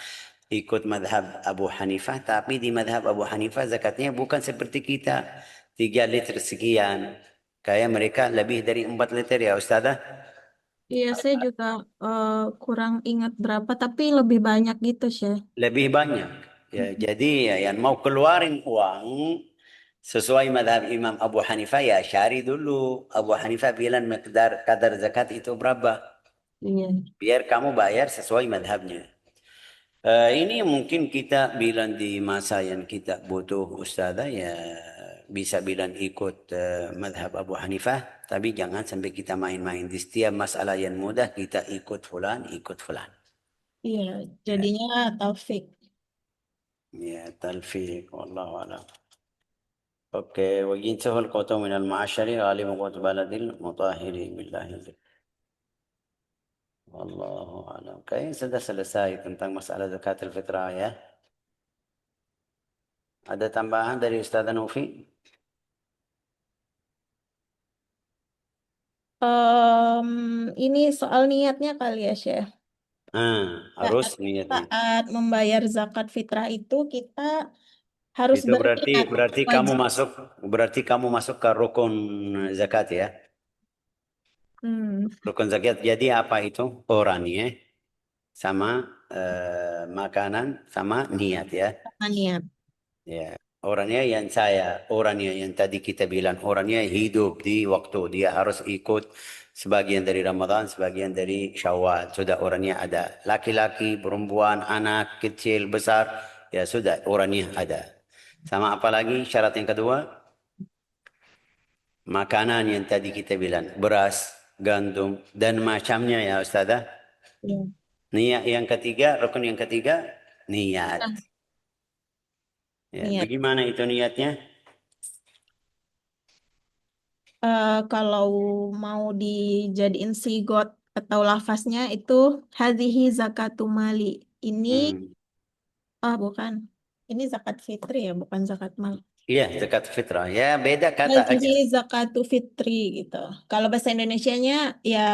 ikut madhab Abu Hanifah, tapi di madhab Abu Hanifah zakatnya bukan seperti kita 3 liter sekian, kayak mereka lebih dari 4 liter ya Ustazah. iya. Saya juga kurang ingat berapa, tapi lebih banyak gitu, Syekh. Lebih banyak. Ya, jadi ya, yang mau keluarin uang sesuai madhab Imam Abu Hanifah ya syari dulu. Abu Hanifah bilang kadar zakat itu berapa. Iya, Biar kamu bayar sesuai madhabnya. Ini mungkin kita bilang di masa yang kita butuh Ustazah ya bisa bilang ikut madhab Abu Hanifah. Tapi jangan sampai kita main-main. Di setiap masalah yang mudah kita ikut fulan, ikut fulan. iya. Ya, Jadinya taufik. ya talfiq. Wallahu a'lam. Oke, وجنسه القوت من المعشر غالب قوت بلد المطهر بالله Wallahu a'lam. Kayaknya sudah selesai tentang masalah zakatul fitrah ya. Ada tambahan dari Ustaz Novi? Em, ini soal niatnya kali ya, Syekh. Harus Saat, niatnya. saat membayar zakat fitrah itu kita harus Itu berniat wajib. berarti kamu masuk ke rukun zakat ya. Hmm, Rukun zakat. Jadi apa itu? Orangnya sama makanan sama niat ya. sama niat. Ya, orangnya yang tadi kita bilang, orangnya hidup di waktu. Dia harus ikut sebagian dari Ramadan, sebagian dari Syawal. Sudah orangnya ada. Laki-laki, perempuan, anak, kecil, besar, ya sudah orangnya ada. Sama apa lagi syarat yang kedua? Makanan yang tadi kita bilang, beras, gandum, dan macamnya ya Ustazah. Ya. Niat yang ketiga, rukun yang ketiga, niat. Nah, Ya, niat. bagaimana itu niatnya? Kalau mau dijadiin sigot atau lafaznya itu hadhihi zakatu mali. Ini bukan. Ini zakat fitri ya, bukan zakat mal. Iya, zakat fitrah. Ya, beda kata aja. Hadhihi zakatu fitri gitu. Kalau bahasa Indonesianya ya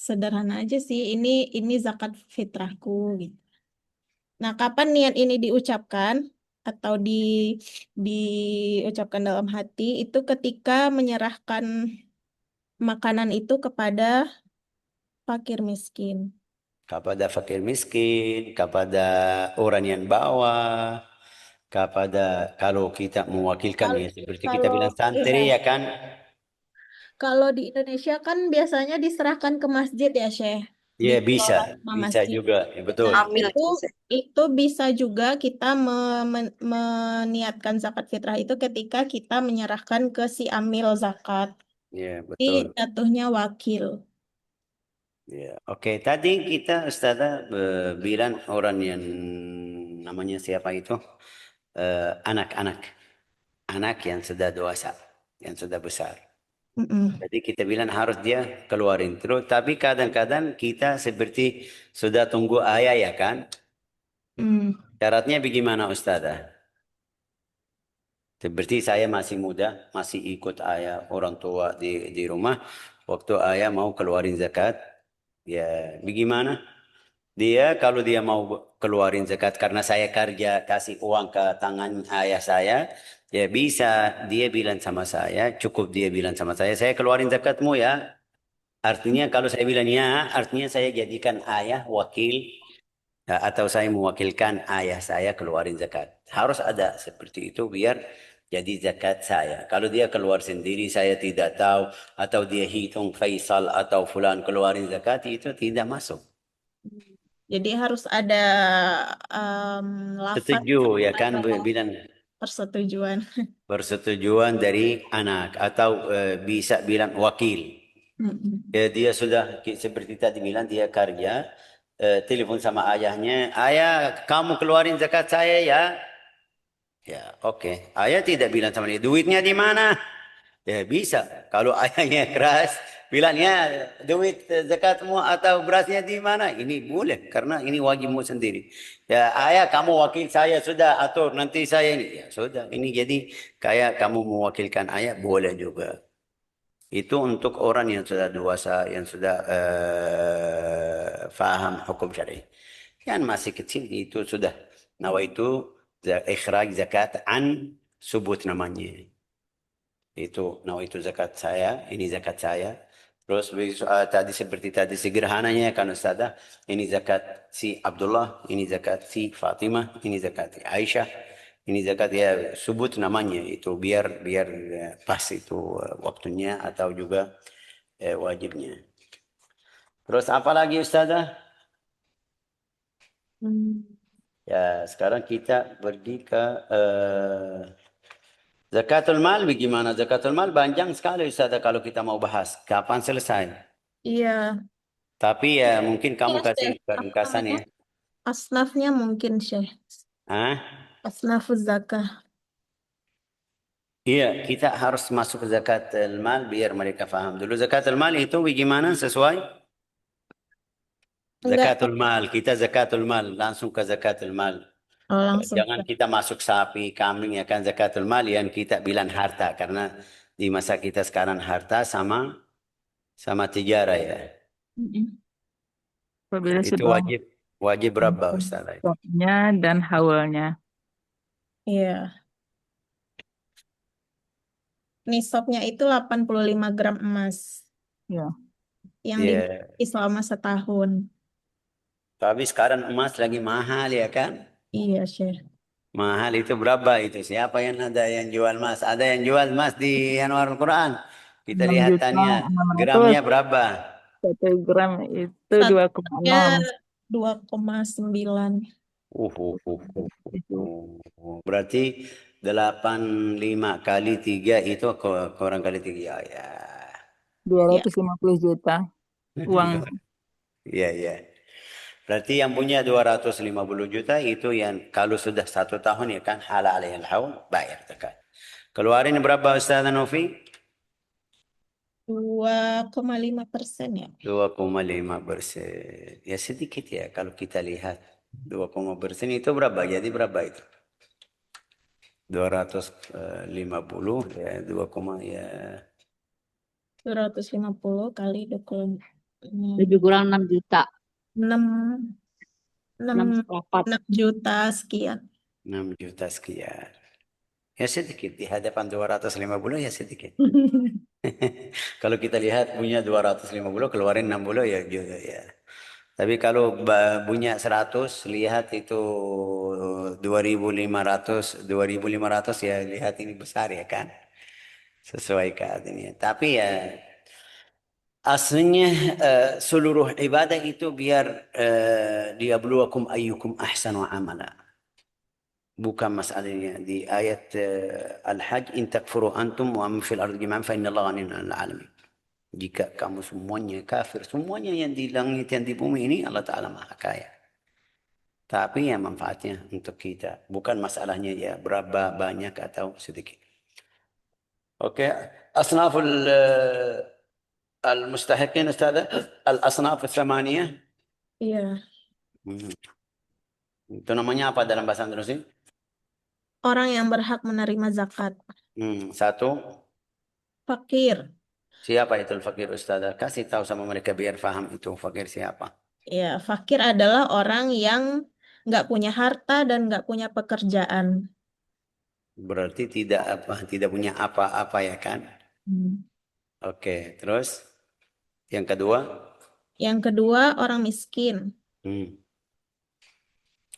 sederhana aja sih. Ini zakat fitrahku gitu. Nah, kapan niat ini diucapkan atau diucapkan dalam hati itu ketika menyerahkan makanan itu kepada fakir miskin. Kepada fakir miskin, kepada orang yang bawah, kepada kalau kita mewakilkan ya seperti kita bilang santri ya kan. Kalau di Indonesia kan biasanya diserahkan ke masjid ya, Syekh. Ya Dikelola sama bisa masjid. juga, ya, betul. Nah, itu bisa juga kita meniatkan zakat fitrah itu ketika kita menyerahkan ke si amil zakat. Ya, Ini betul. jatuhnya wakil. Ya, oke. Tadi kita Ustazah bilang orang yang namanya siapa itu? Anak-anak. Anak yang sudah dewasa, yang sudah besar. Jadi kita bilang harus dia keluarin terus. Tapi kadang-kadang kita seperti sudah tunggu ayah ya kan? Syaratnya bagaimana Ustazah? Seperti saya masih muda, masih ikut ayah orang tua di rumah. Waktu ayah mau keluarin zakat, ya bagaimana? Dia kalau dia mau keluarin zakat karena saya kerja kasih uang ke tangan ayah saya, ya bisa dia bilang sama saya, cukup dia bilang sama saya keluarin zakatmu ya. Artinya kalau saya bilang ya, artinya saya jadikan ayah wakil atau saya mewakilkan ayah saya keluarin zakat. Harus ada seperti itu biar jadi zakat saya. Kalau dia keluar sendiri saya tidak tahu atau dia hitung Faisal atau fulan keluarin zakat itu tidak masuk. Jadi harus ada lafaz Setuju ya kan bilang persetujuan. persetujuan dari anak atau bisa bilang wakil. Ya, dia sudah seperti tadi bilang dia kerja telepon sama ayahnya, ayah kamu keluarin zakat saya ya. Ya, oke. Ayah tidak bilang sama dia, duitnya di mana? Ya, bisa. Kalau ayahnya keras, bilangnya duit zakatmu atau berasnya di mana? Ini boleh, karena ini wajibmu sendiri. Ya, ayah kamu wakil saya, sudah atur, nanti saya ini. Ya, sudah. Ini jadi kayak kamu mewakilkan ayah, boleh juga. Itu untuk orang yang sudah dewasa, yang sudah faham hukum syar'i. Yang masih kecil itu sudah nawaitu ikhraj zakat an subut namanya. Itu nawaitu zakat saya, ini zakat saya. Terus tadi seperti tadi sederhananya kan Ustazah, ini zakat si Abdullah, ini zakat si Fatimah, ini zakat Aisyah, ini zakat ya sebut namanya itu biar pas itu waktunya atau juga wajibnya. Terus apa lagi Ustazah? Ya sekarang kita pergi ke zakatul mal. Bagaimana zakatul mal? Panjang sekali Ustazah kalau kita mau bahas. Kapan selesai? Iya. Tapi ya mungkin kamu Iya, kasih Syekh. Apa ringkasan namanya? ya. Asnafnya mungkin, Syekh. Hah? Asnafuz zakah. Iya, kita harus masuk ke zakat mal biar mereka paham dulu. Zakat mal itu bagaimana sesuai? Enggak, Zakatul mal, kita zakatul mal, langsung ke zakatul mal. langsung. Jangan kita masuk sapi, kambing ya kan zakatul mal yang kita bilang harta karena di masa kita sekarang harta sama tijara ya. Apabila Itu sudah wajib berapa Ustaz? stoknya dan haulnya. Iya. Nisabnya itu 85 gram emas. Ya. Yang Iya. dimiliki selama setahun. Tapi sekarang emas lagi mahal ya kan? Iya, Syekh. Mahal itu berapa itu? Siapa yang ada yang jual emas? Ada yang jual emas di Anwarul Quran. Kita 6 lihat juta tanya 600. gramnya berapa? 1 gram itu Satunya 2,0. 2,9. Berarti 85 kali 3 itu kurang kali 3 ya. 250 juta uang. Iya, iya. Berarti yang punya 250 juta itu yang kalau sudah 1 tahun ya kan halal alaihi haul bayar zakat. Keluarin berapa Ustaz Novi? 2,5% ya. 2,5%. Ya sedikit ya kalau kita lihat. 2,5% itu berapa? Jadi berapa itu? 250 ya 2, ya 250 kali 26. Lebih kurang 6 juta. 6 6 seperempat. 6 juta sekian. 6 juta sekian. Ya sedikit di hadapan 250 ya sedikit. Kalau kita lihat punya 250 keluarin 60 ya juga ya. Tapi kalau punya 100 lihat itu 2.500 ya lihat ini besar ya kan. Sesuai keadaannya. Tapi ya aslinya seluruh ibadah itu biar liyabluwakum ayyukum ahsanu amala. Bukan masalahnya di ayat Al-Hajj in takfuru antum wa man fil ardi jami'an fa innallaha ghaniyyun 'anil 'alamin. Jika kamu semuanya kafir, semuanya yang di langit yang di bumi ini Allah Ta'ala Maha Kaya. Tapi ya manfaatnya untuk kita, bukan masalahnya ya berapa banyak atau sedikit. Oke, asnaful al-mustahiqin Ustaz, al-asnaf al-thamaniyah. Iya. Itu namanya apa dalam bahasa Indonesia? Orang yang berhak menerima zakat. Satu, Fakir. siapa itu fakir Ustaz? Kasih tahu sama mereka biar paham itu fakir siapa. Ya, fakir adalah orang yang nggak punya harta dan nggak punya pekerjaan. Berarti tidak punya apa-apa ya kan? Oke, terus yang kedua? Yang kedua, orang miskin.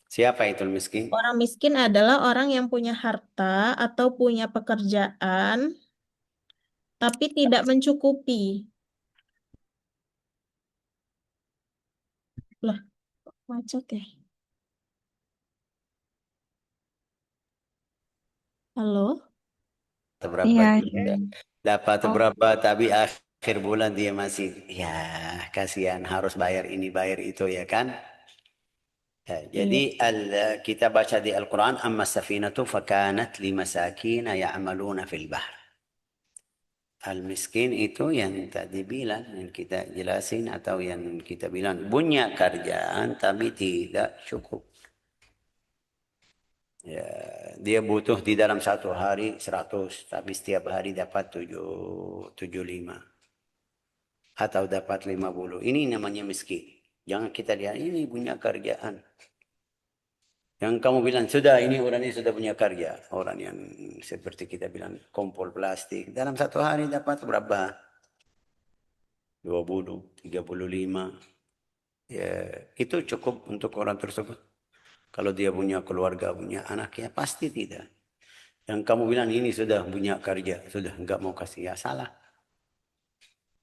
Siapa itu miskin? Orang miskin adalah orang yang punya harta atau punya pekerjaan, tapi tidak mencukupi. Lah, macet ya? Halo? Berapa Iya, juta? Dapat berapa tapi akhir bulan dia masih ya kasihan harus bayar ini bayar itu ya kan? Ya, jadi kita baca di Al-Quran amma safinatu fakanat limasakina ya'maluna fil bahr. Al-miskin itu yang tadi bilang yang kita jelasin atau yang kita bilang punya kerjaan tapi tidak cukup. Ya, dia butuh di dalam satu hari 100 tapi setiap hari dapat 75 atau dapat 50. Ini namanya miskin. Jangan kita lihat ini punya kerjaan. Yang kamu bilang sudah ini orang ini sudah punya kerja. Orang yang seperti kita bilang kompor plastik dalam satu hari dapat berapa? 20, 35. Ya, itu cukup untuk orang tersebut. Kalau dia punya keluarga, punya anak ya pasti tidak. Yang kamu bilang ini sudah punya kerja, sudah enggak mau kasih ya salah.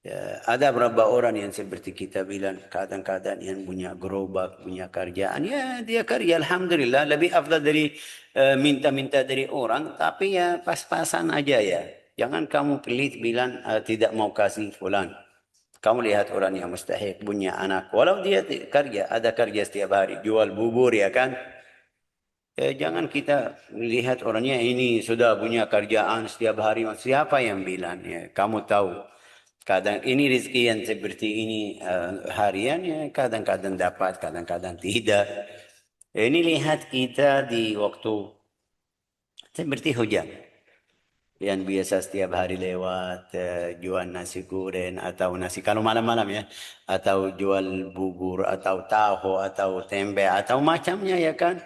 Ya, ada berapa orang yang seperti kita bilang kadang-kadang yang punya gerobak, punya kerjaan, ya dia kerja alhamdulillah lebih afdal dari minta-minta dari orang, tapi ya pas-pasan aja ya. Jangan kamu pelit bilang tidak mau kasih fulan. Kamu lihat orang yang mustahik punya anak, walau dia kerja, ada kerja setiap hari, jual bubur ya kan. Jangan kita lihat orangnya ini sudah punya kerjaan setiap hari, siapa yang bilang ya, kamu tahu. Kadang ini rezeki yang seperti ini harian ya kadang-kadang dapat, kadang-kadang tidak. Ini lihat kita di waktu seperti hujan. Yang biasa setiap hari lewat jual nasi goreng atau nasi kalau malam-malam ya. Atau jual bubur atau tahu atau tempe atau macamnya ya kan.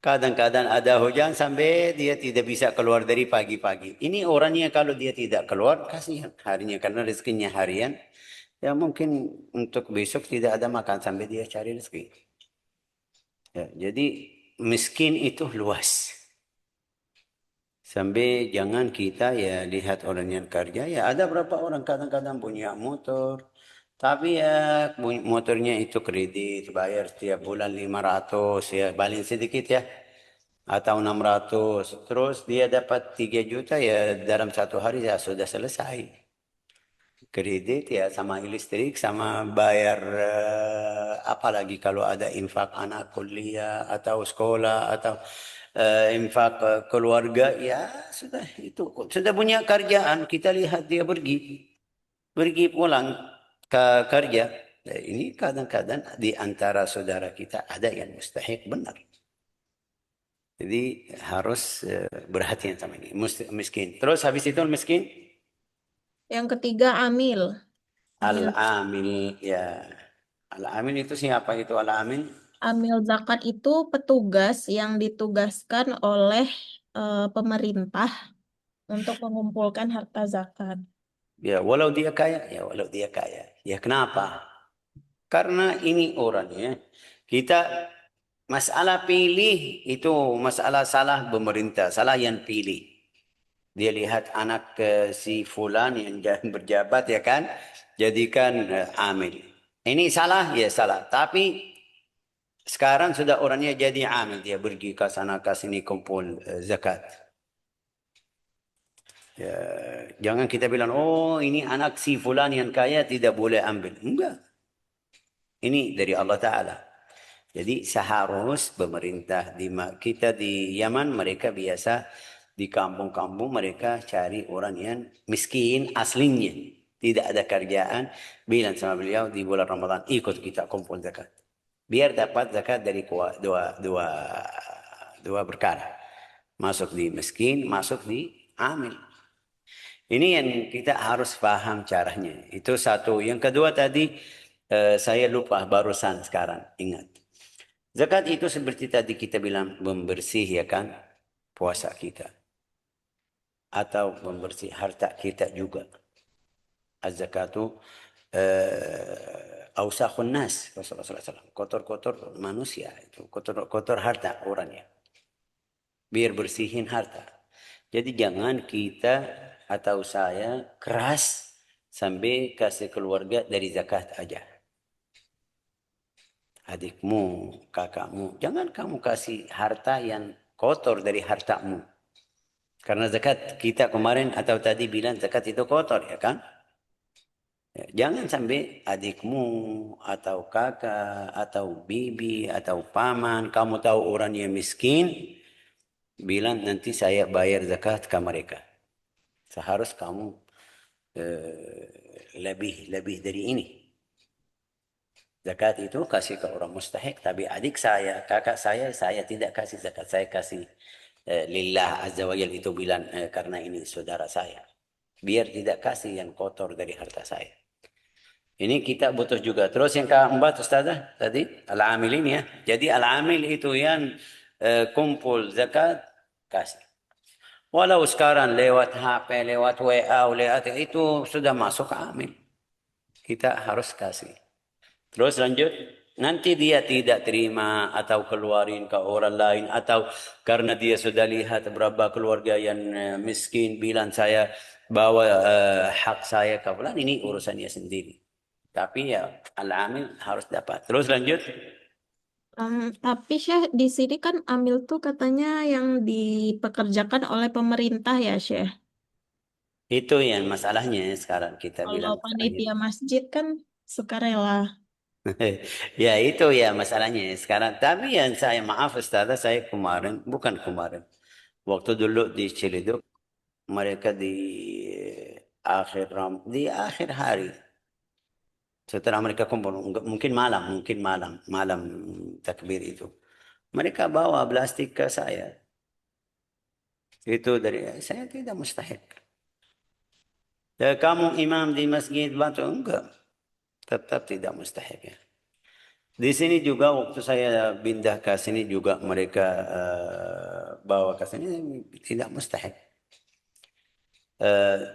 Kadang-kadang ada hujan sampai dia tidak bisa keluar dari pagi-pagi. Ini orangnya kalau dia tidak keluar, kasihan harinya karena rezekinya harian. Ya mungkin untuk besok tidak ada makan sampai dia cari rezeki. Ya, jadi miskin itu luas. Sampai jangan kita ya lihat orang yang kerja. Ya ada berapa orang kadang-kadang punya motor. Tapi ya motornya itu kredit, bayar setiap bulan 500 ya paling sedikit ya. Atau 600. Terus dia dapat 3 juta ya dalam satu hari ya sudah selesai. Kredit ya sama listrik sama bayar apalagi kalau ada infak anak kuliah atau sekolah atau infak keluarga ya sudah itu sudah punya kerjaan kita lihat dia pergi pergi pulang ke kerja. Ini kadang-kadang di antara saudara kita ada yang mustahik benar. Jadi harus berhati-hati sama ini. Miskin. Terus habis itu miskin? Yang ketiga amil. Al-amil. Ya. Al-amil itu siapa itu al-amil? Amil zakat itu petugas yang ditugaskan oleh pemerintah untuk mengumpulkan harta zakat. Ya, walau dia kaya. Ya, walau dia kaya. Ya, kenapa? Karena ini orangnya. Kita masalah pilih itu masalah salah pemerintah. Salah yang pilih. Dia lihat anak si fulan yang berjabat ya kan. Jadikan amil. Ini salah? Ya salah. Tapi sekarang sudah orangnya jadi amil. Dia pergi ke sana ke sini kumpul zakat. Ya, jangan kita bilang, oh ini anak si fulan yang kaya tidak boleh ambil. Enggak. Ini dari Allah Ta'ala. Jadi seharus pemerintah kita di Yaman, mereka biasa di kampung-kampung mereka cari orang yang miskin aslinya. Tidak ada kerjaan. Bilang sama beliau di bulan Ramadan, ikut kita kumpul zakat. Biar dapat zakat dari dua perkara. Masuk di miskin, masuk di amil. Ini yang kita harus paham caranya. Itu satu. Yang kedua tadi saya lupa barusan sekarang. Ingat. Zakat itu seperti tadi kita bilang membersih ya kan puasa kita. Atau membersih harta kita juga. Az-zakatu awsakhun nas. Rasulullah SAW. Kotor-kotor manusia. Itu kotor harta orangnya. Biar bersihin harta. Jadi jangan kita atau saya keras sampai kasih keluarga dari zakat aja. Adikmu, kakakmu, jangan kamu kasih harta yang kotor dari hartamu. Karena zakat kita kemarin atau tadi bilang zakat itu kotor ya kan? Ya, jangan sampai adikmu atau kakak atau bibi atau paman, kamu tahu orang yang miskin, bilang nanti saya bayar zakat ke mereka. Seharus kamu lebih dari ini. Zakat itu kasih ke orang mustahik, tapi adik saya, kakak saya tidak kasih zakat. Saya kasih lillah azza wa jalla itu bilang karena ini saudara saya. Biar tidak kasih yang kotor dari harta saya. Ini kita butuh juga. Terus yang keempat Ustazah tadi al-amil ini ya. Jadi al-amil itu yang kumpul zakat kasih. Walau sekarang lewat HP, lewat WA, lewat itu sudah masuk amil. Kita harus kasih. Terus lanjut. Nanti dia tidak terima atau keluarin ke orang lain. Atau karena dia sudah lihat berapa keluarga yang miskin. Bilang saya bawa hak saya ke fulan. Ini urusannya sendiri. Tapi ya al-amil harus dapat. Terus lanjut. Tapi Syekh, di sini kan amil tuh katanya yang dipekerjakan oleh pemerintah ya Syekh. Itu yang masalahnya sekarang kita Kalau bilang. panitia masjid kan sukarela. Ya itu ya masalahnya sekarang. Tapi yang saya maaf Ustazah, saya bukan kemarin. Waktu dulu di Ciledug, mereka di akhir hari. Setelah mereka kumpul, mungkin malam takbir itu. Mereka bawa plastik ke saya. Itu dari saya tidak mustahil. Kamu imam di masjid batu enggak, tetap tidak mustahil ya. Di sini juga waktu saya pindah ke sini juga mereka bawa ke sini tidak mustahil.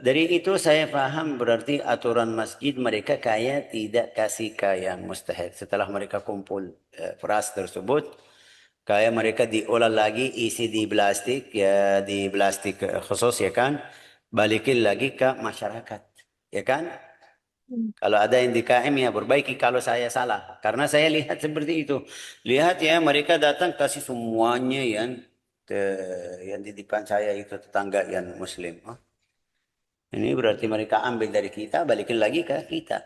Dari itu saya paham berarti aturan masjid mereka kaya tidak kasih kaya mustahil. Setelah mereka kumpul beras tersebut, kaya mereka diolah lagi isi di plastik ya di plastik khusus ya kan, balikin lagi ke masyarakat ya kan. Kalau ada yang di KM ya perbaiki kalau saya salah. Karena saya lihat seperti itu. Lihat ya mereka datang kasih semuanya yang di depan saya itu tetangga yang muslim. Oh, ini berarti mereka ambil dari kita, balikin lagi ke kita.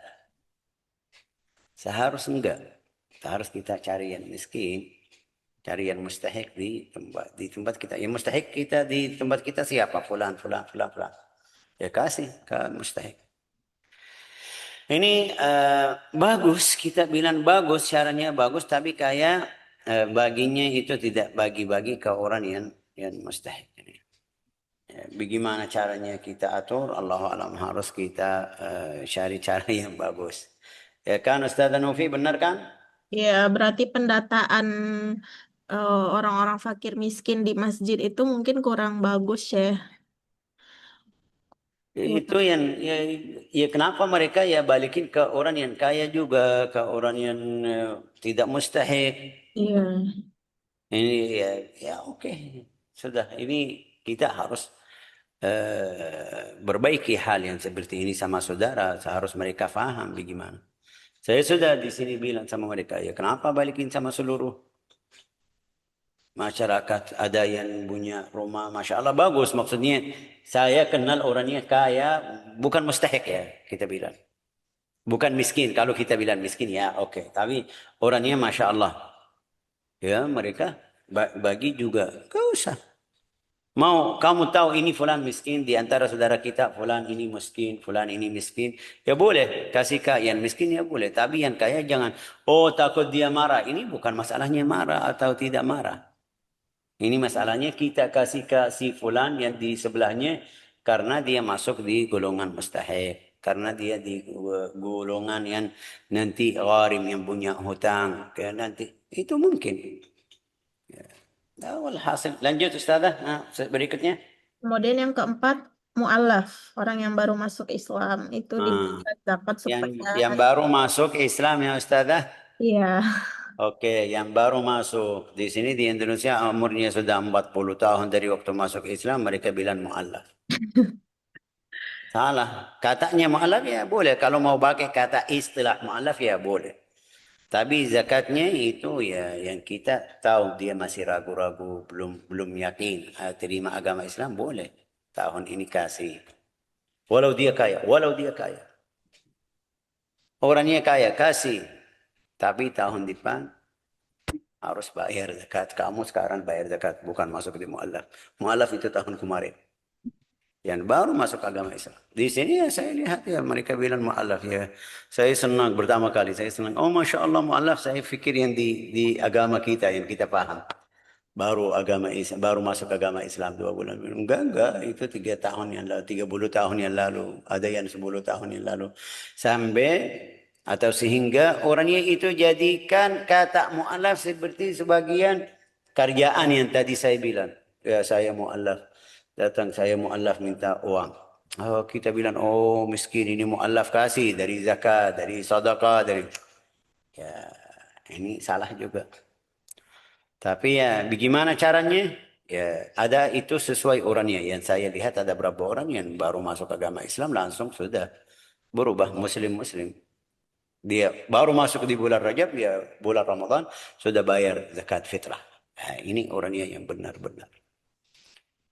Seharusnya enggak. Harus kita cari yang miskin, cari yang mustahik di tempat kita. Yang mustahik kita di tempat kita siapa? Fulan. Ya kasih ke mustahik. Ini bagus, kita bilang bagus, caranya bagus, tapi kayak baginya itu tidak bagi-bagi ke orang yang mustahik. Bagaimana caranya kita atur? Allahu alam, harus kita cari cara yang bagus. Ya kan Ustaz Novi, benar kan? Ya, berarti pendataan orang-orang fakir miskin di masjid itu mungkin kurang bagus ya. Itu yang ya kenapa mereka ya balikin ke orang yang kaya juga, ke orang yang tidak mustahik. Iya. Ini ya oke. Sudah, ini kita harus berbaiki hal yang seperti ini sama saudara. Seharus mereka faham bagaimana. Saya sudah di sini bilang sama mereka, ya kenapa balikin sama seluruh masyarakat? Ada yang punya rumah, Masya Allah bagus. Maksudnya saya kenal orangnya kaya, bukan mustahik ya kita bilang. Bukan miskin. Kalau kita bilang miskin ya oke. Tapi orangnya Masya Allah. Ya mereka bagi juga. Gak usah. Mau kamu tahu ini fulan miskin, di antara saudara kita fulan ini miskin, fulan ini miskin, ya boleh kasih ke yang miskin, ya boleh, tapi yang kaya jangan. Oh takut dia marah. Ini bukan masalahnya marah atau tidak marah. Ini masalahnya kita kasih ke si fulan yang di sebelahnya karena dia masuk di golongan mustahik, karena dia di golongan yang nanti gharim, yang punya hutang, kayak nanti itu mungkin. Ya, walhasil. Lanjut Ustazah. Nah, berikutnya. Kemudian yang keempat, mu'alaf, orang yang baru masuk Islam itu diberikan zakat supaya Yang baru masuk Islam ya Ustazah. iya. Oke, yang baru masuk di sini di Indonesia umurnya sudah 40 tahun dari waktu masuk Islam, mereka bilang mu'alaf. Salah. Katanya mu'alaf ya boleh. Kalau mau pakai kata istilah mu'alaf ya boleh. Tapi zakatnya itu ya yang kita tahu dia masih ragu-ragu, belum yakin terima agama Islam, boleh. Tahun ini kasih. Walau dia kaya. Orangnya kaya, kasih. Tapi tahun depan harus bayar zakat. Kamu sekarang bayar zakat, bukan masuk di mu'alaf. Mu'alaf itu tahun kemarin. Yang baru masuk agama Islam. Di sini ya saya lihat ya mereka bilang mu'alaf ya. Saya senang pertama kali, saya senang. Oh Masya Allah mu'alaf, saya pikir yang di agama kita, yang kita paham. Baru agama Islam, baru masuk agama Islam 2 bulan. Enggak, itu 3 tahun yang lalu, 30 tahun yang lalu, ada yang 10 tahun yang lalu. Sampai atau sehingga orangnya itu jadikan kata mu'alaf seperti sebagian kerjaan yang tadi saya bilang. Ya saya mu'alaf, datang saya mu'alaf minta uang. Oh, kita bilang, oh miskin ini mu'alaf kasih dari zakat, dari sedekah, dari... Ya, ini salah juga. Tapi ya bagaimana caranya? Ya ada itu sesuai orangnya. Yang saya lihat ada beberapa orang yang baru masuk agama Islam langsung sudah berubah muslim. Dia baru masuk di bulan Rajab, ya bulan Ramadan sudah bayar zakat fitrah. Nah, ini orangnya yang benar-benar.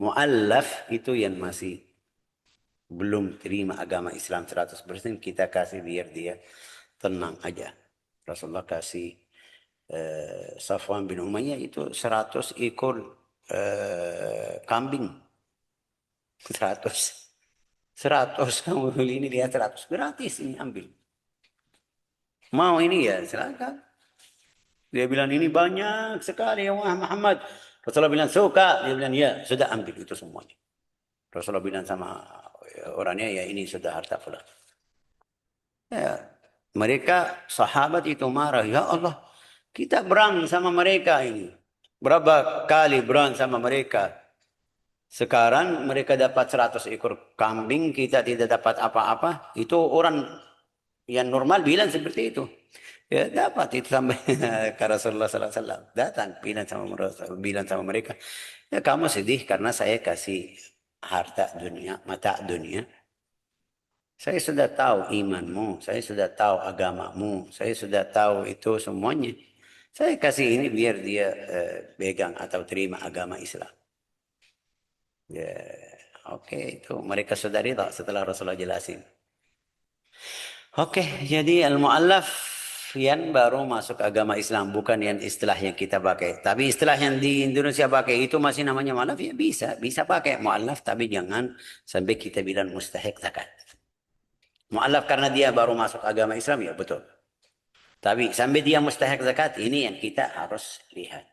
Mu'allaf itu yang masih belum terima agama Islam 100%, kita kasih biar dia tenang aja. Rasulullah kasih Safwan bin Umayyah itu 100 ekor kambing. 100 kamu beli ini dia 100 gratis, ini ambil. Mau ini ya silakan. Dia bilang ini banyak sekali ya Muhammad. Rasulullah bilang suka, dia bilang ya sudah ambil itu semuanya. Rasulullah bilang sama orangnya ya ini sudah harta fulan. Ya, mereka sahabat itu marah, ya Allah kita berang sama mereka ini. Berapa kali berang sama mereka. Sekarang mereka dapat 100 ekor kambing, kita tidak dapat apa-apa. Itu orang yang normal bilang seperti itu. Ya dapat itu sampai ke Rasulullah SAW. Datang bilang sama mereka. Ya kamu sedih karena saya kasih harta dunia, mata dunia. Saya sudah tahu imanmu, saya sudah tahu agamamu, saya sudah tahu itu semuanya. Saya kasih ini biar dia pegang atau terima agama Islam. Ya, oke, itu mereka sudah ridha setelah Rasulullah jelasin. Oke, jadi al-mu'allaf yang baru masuk agama Islam, bukan yang istilah yang kita pakai. Tapi istilah yang di Indonesia pakai itu masih namanya mu'allaf, ya bisa pakai mu'allaf, tapi jangan sampai kita bilang mustahik zakat. Mu'alaf karena dia baru masuk agama Islam, ya betul. Tapi sampai dia mustahik zakat, ini yang kita harus lihat.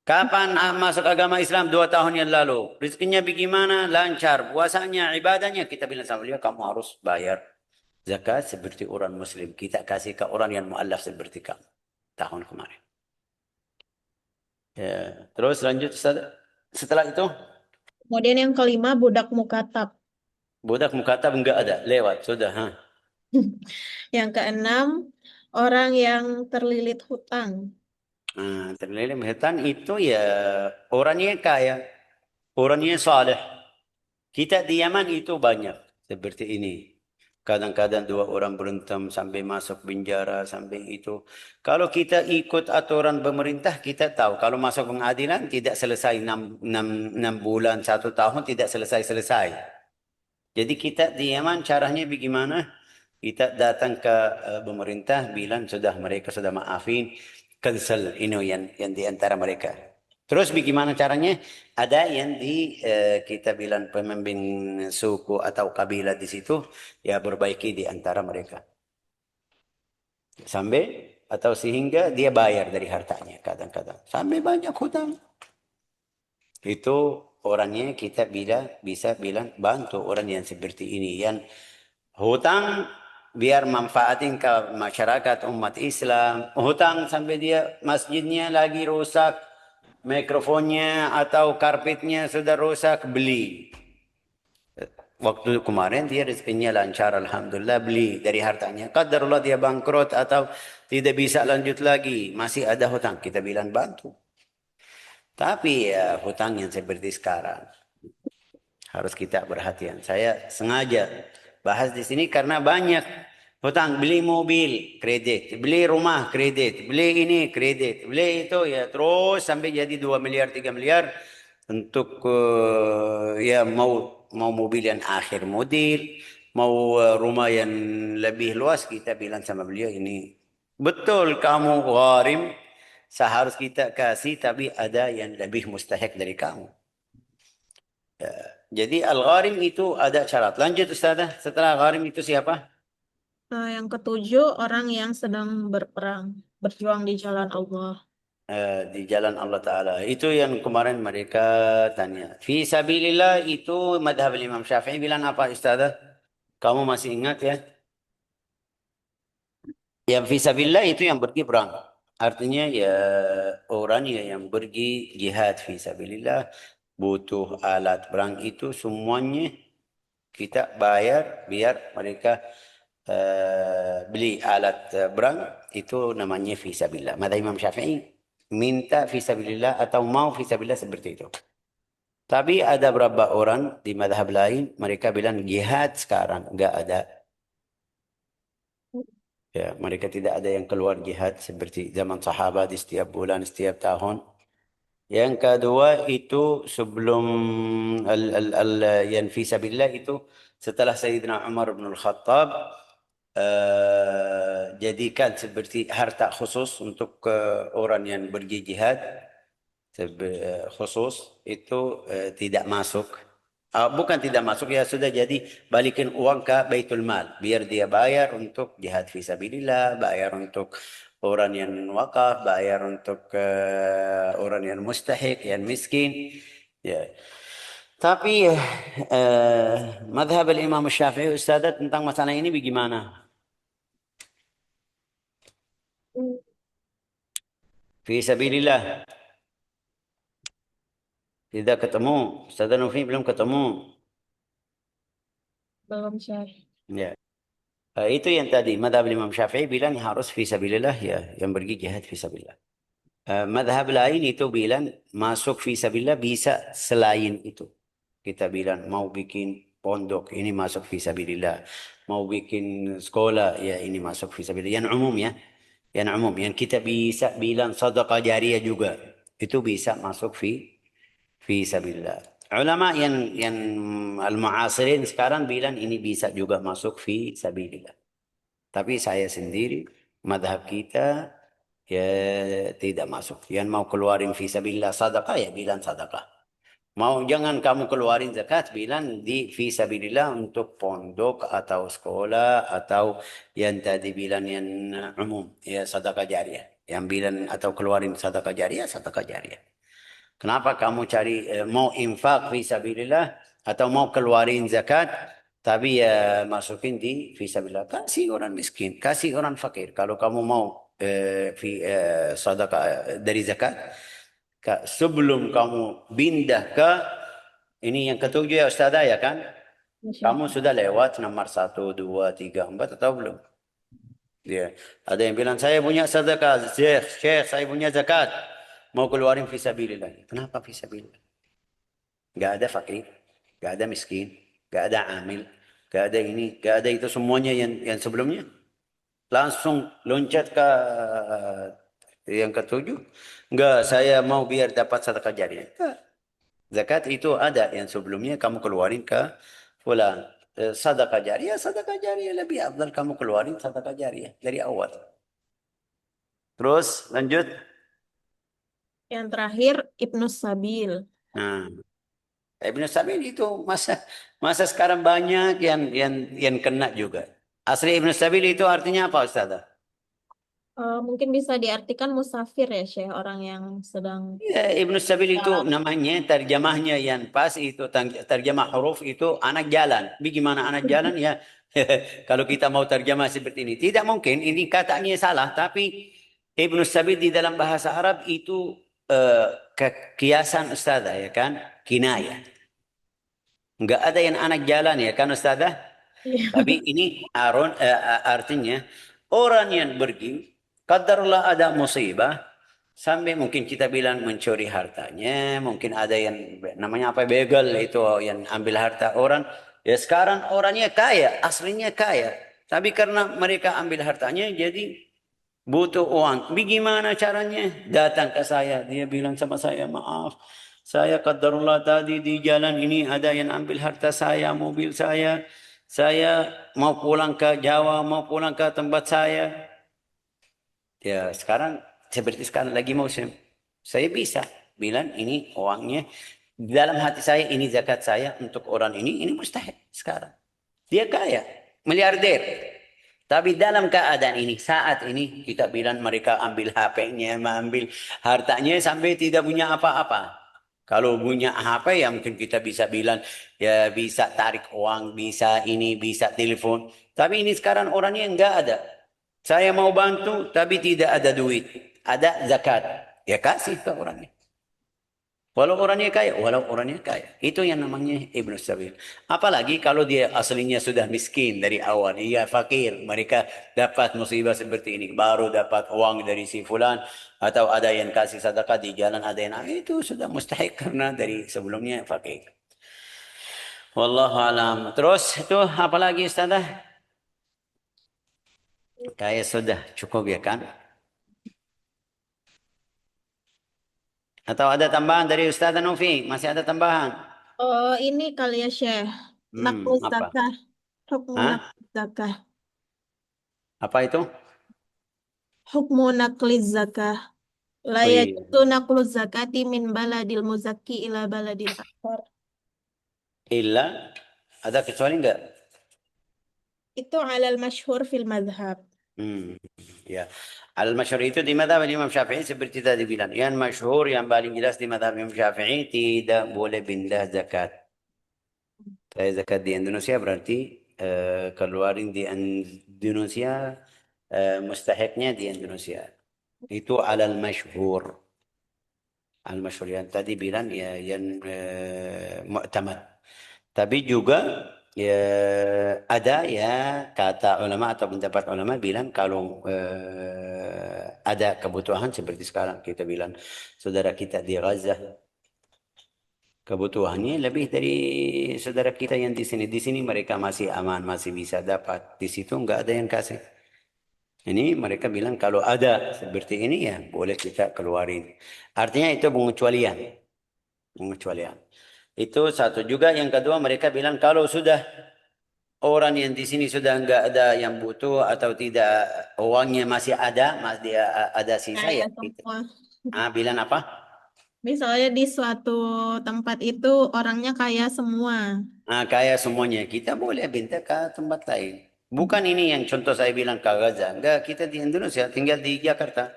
Kapan masuk agama Islam? 2 tahun yang lalu. Rizkinya bagaimana? Lancar. Puasanya, ibadahnya. Kita bilang sama dia, kamu harus bayar zakat seperti orang Muslim. Kita kasih ke orang yang mu'alaf seperti kamu. Tahun kemarin. Ya. Terus lanjut, Ustaz. Setelah itu, Kemudian yang kelima, budak mukatab. budak mukatab enggak ada. Lewat, sudah. Ha? Yang keenam, orang yang terlilit hutang. Terlilit hutang itu ya orangnya kaya. Orangnya saleh. Kita di Yaman itu banyak seperti ini. Kadang-kadang 2 orang berantem sampai masuk penjara, sampai itu. Kalau kita ikut aturan pemerintah, kita tahu. Kalau masuk pengadilan, tidak selesai 6 bulan, 1 tahun, tidak selesai-selesai. Jadi kita di Yaman caranya bagaimana? Kita datang ke pemerintah, bilang sudah mereka sudah maafin, cancel ini yang di antara mereka. Terus bagaimana caranya? Ada yang kita bilang pemimpin suku atau kabilah di situ, ya perbaiki di antara mereka. Sampai atau sehingga dia bayar dari hartanya kadang-kadang. Sampai banyak hutang. Itu orangnya kita bisa bilang bantu orang yang seperti ini. Yang hutang biar manfaatin ke masyarakat umat Islam. Hutang sampai dia masjidnya lagi rusak. Mikrofonnya atau karpetnya sudah rusak, beli. Waktu kemarin dia rezekinya lancar, alhamdulillah, beli dari hartanya. Qadarullah dia bangkrut atau tidak bisa lanjut lagi, masih ada hutang, kita bilang bantu. Tapi ya hutang yang seperti sekarang harus kita perhatian. Saya sengaja bahas di sini karena banyak hutang. Beli mobil kredit, beli rumah kredit, beli ini kredit, beli itu, ya terus sampai jadi 2 miliar 3 miliar untuk ya mau mobil yang akhir model, mau rumah yang lebih luas. Kita bilang sama beliau, ini betul kamu gharim, seharus kita kasih, tapi ada yang lebih mustahik dari kamu. Ya. Jadi al-gharim itu ada syarat. Lanjut Ustazah, setelah gharim itu siapa? Yang ketujuh, orang yang sedang berperang, berjuang di jalan Allah. Di jalan Allah Ta'ala. Itu yang kemarin mereka tanya. Fi sabilillah itu madhab Imam Syafi'i bilang apa Ustazah? Kamu masih ingat ya? Yang fi sabilillah itu yang pergi perang. Artinya ya orang yang pergi jihad fi sabilillah butuh alat perang itu semuanya kita bayar biar mereka beli alat perang, itu namanya fi sabilillah. Madhab Imam Syafi'i minta fi sabilillah atau mau fi sabilillah seperti itu. Tapi ada beberapa orang di madhab lain mereka bilang jihad sekarang enggak ada. Ya, mereka tidak ada yang keluar jihad seperti zaman sahabat di setiap bulan, setiap tahun. Yang kedua itu sebelum yang fi sabilillah itu setelah Sayyidina Umar bin Al-Khattab jadikan seperti harta khusus untuk orang yang pergi jihad khusus itu tidak masuk. Bukan tidak masuk, ya sudah jadi balikin uang ke Baitul Mal biar dia bayar untuk jihad fisabilillah, bayar untuk orang yang wakaf, bayar untuk orang yang mustahik, yang miskin. Ya. Tapi madhab Imam Syafi'i Ustazah tentang masalah ini bagaimana? Fisabilillah. Tidak ketemu. Ustazah Nufi belum ketemu. Belum share. Ya. Itu yang tadi madhab Imam Syafi'i bilang harus fisabilillah, ya yang pergi jihad fisabilillah. Madhab lain itu bilang masuk fisabilillah bisa selain itu. Kita bilang mau bikin pondok, ini masuk fisabilillah. Mau bikin sekolah, ya ini masuk fisabilillah. Yang umum ya. Yang umum. Yang kita bisa bilang sedekah jariyah juga. Itu bisa masuk fisabilillah. Ulama yang al-mu'asirin sekarang bilang ini bisa juga masuk fisabilillah. Tapi saya sendiri, madhab kita ya tidak masuk. Yang mau keluarin fisabilillah sadaqah, ya bilang sadaqah. Mau jangan kamu keluarin zakat, bilang di fi sabilillah untuk pondok atau sekolah atau yang tadi bilang yang umum, ya sedekah jariah. Yang bilang atau keluarin sedekah jariah. Kenapa kamu cari mau infak fi sabilillah atau mau keluarin zakat tapi ya masukin di fi sabilillah. Kasih orang miskin, kasih orang fakir. Kalau kamu mau sedekah dari zakat, sebelum kamu pindah ke ini yang ketujuh ya Ustazah ya kan? Kamu sudah lewat nomor 1, 2, 3, 4 atau belum? Ya. Ada yang bilang saya punya sedekah, Syekh, saya punya zakat. Mau keluarin fisabilillah. Kenapa fisabilillah? Gak ada fakir, gak ada miskin, gak ada amil, gak ada ini, gak ada itu semuanya yang sebelumnya. Langsung loncat ke yang ketujuh. Enggak, saya mau biar dapat sedekah jariah. Zakat itu ada yang sebelumnya kamu keluarin ke fulan. Sedekah jariah lebih afdal kamu keluarin sedekah jariah dari awal. Terus lanjut. Yang terakhir Ibnu Sabil. Nah, Ibnu Sabil itu masa sekarang banyak yang kena juga. Asli Ibnu Sabil itu artinya apa Ustazah? Mungkin bisa diartikan musafir ya Syekh, orang yang sedang Ya, Ibnu Sabil itu jalan. namanya terjemahnya yang pas itu terjemah huruf itu anak jalan. Bagaimana anak jalan ya? Kalau kita mau terjemah seperti ini, tidak mungkin. Ini katanya salah, tapi Ibnu Sabil di dalam bahasa Arab itu kiasan Ustazah ya kan? Kinayah. Enggak ada yang anak jalan ya kan Ustazah? Iya. Tapi ini artinya orang yang pergi, qadarullah ada musibah, sampai mungkin kita bilang mencuri hartanya, mungkin ada yang namanya apa begal itu yang ambil harta orang. Ya sekarang orangnya kaya, aslinya kaya. Tapi karena mereka ambil hartanya jadi butuh uang. Bagaimana caranya? Datang ke saya, dia bilang sama saya, maaf. Saya qadarullah tadi di jalan ini ada yang ambil harta saya, mobil saya. Saya mau pulang ke Jawa, mau pulang ke tempat saya. Ya sekarang seperti sekarang lagi musim. Saya bisa bilang ini uangnya. Di dalam hati saya ini zakat saya untuk orang ini mustahil sekarang. Dia kaya, miliarder. Tapi dalam keadaan ini, saat ini kita bilang mereka ambil HP-nya, mengambil hartanya sampai tidak punya apa-apa. Kalau punya HP ya mungkin kita bisa bilang ya bisa tarik uang, bisa ini, bisa telepon. Tapi ini sekarang orangnya enggak ada. Saya mau bantu tapi tidak ada duit. Ada zakat. Ya kasih ke orangnya. Walau orangnya kaya. Itu yang namanya Ibnu Sabil. Apalagi kalau dia aslinya sudah miskin dari awal. Ia fakir. Mereka dapat musibah seperti ini. Baru dapat uang dari si fulan. Atau ada yang kasih sedekah di jalan. Ada yang itu sudah mustahil karena dari sebelumnya fakir. Wallahu alam. Terus itu apalagi Ustazah? Kayak sudah cukup ya kan? Atau ada tambahan dari Ustazah Novi? Masih ada tambahan? Oh, ini kali ya Syekh. Naklus Apa? zakah. Hukmu Hah? naklus zakah. Apa itu? Hukmu nakliz zakah. La Oh iya. yajuzu nakluz zakati min baladil muzakki ila baladil akhar. Illa ada kecuali enggak? Itu alal masyhur fil madhab. Ya. Al-masyhur itu di madhab Imam Syafi'i seperti tadi bilang. Yang masyhur, yang paling jelas di madhab Imam Syafi'i tidak boleh pindah zakat. Saya zakat di Indonesia berarti keluarin di Indonesia mustahiknya di Indonesia. Itu alal masyhur. Al-masyhur yang tadi bilang ya yang mu'tamad. Tapi juga ya ada ya kata ulama atau pendapat ulama bilang kalau ada kebutuhan seperti sekarang kita bilang saudara kita di Gaza kebutuhannya lebih dari saudara kita yang di sini. Di sini mereka masih aman, masih bisa dapat. Di situ enggak ada yang kasih. Ini mereka bilang kalau ada seperti ini ya boleh kita keluarin. Artinya itu pengecualian. Pengecualian. Itu satu juga. Yang kedua mereka bilang kalau sudah orang yang di sini sudah enggak ada yang butuh atau tidak uangnya masih ada, masih ada sisa Kaya ya. Gitu. semua. Bilang apa? Misalnya di suatu tempat itu orangnya kaya semua. Nah, kaya semuanya. Kita boleh minta ke tempat lain. Bukan ini yang contoh saya bilang ke Gaza. Enggak, kita di Indonesia, tinggal di Jakarta.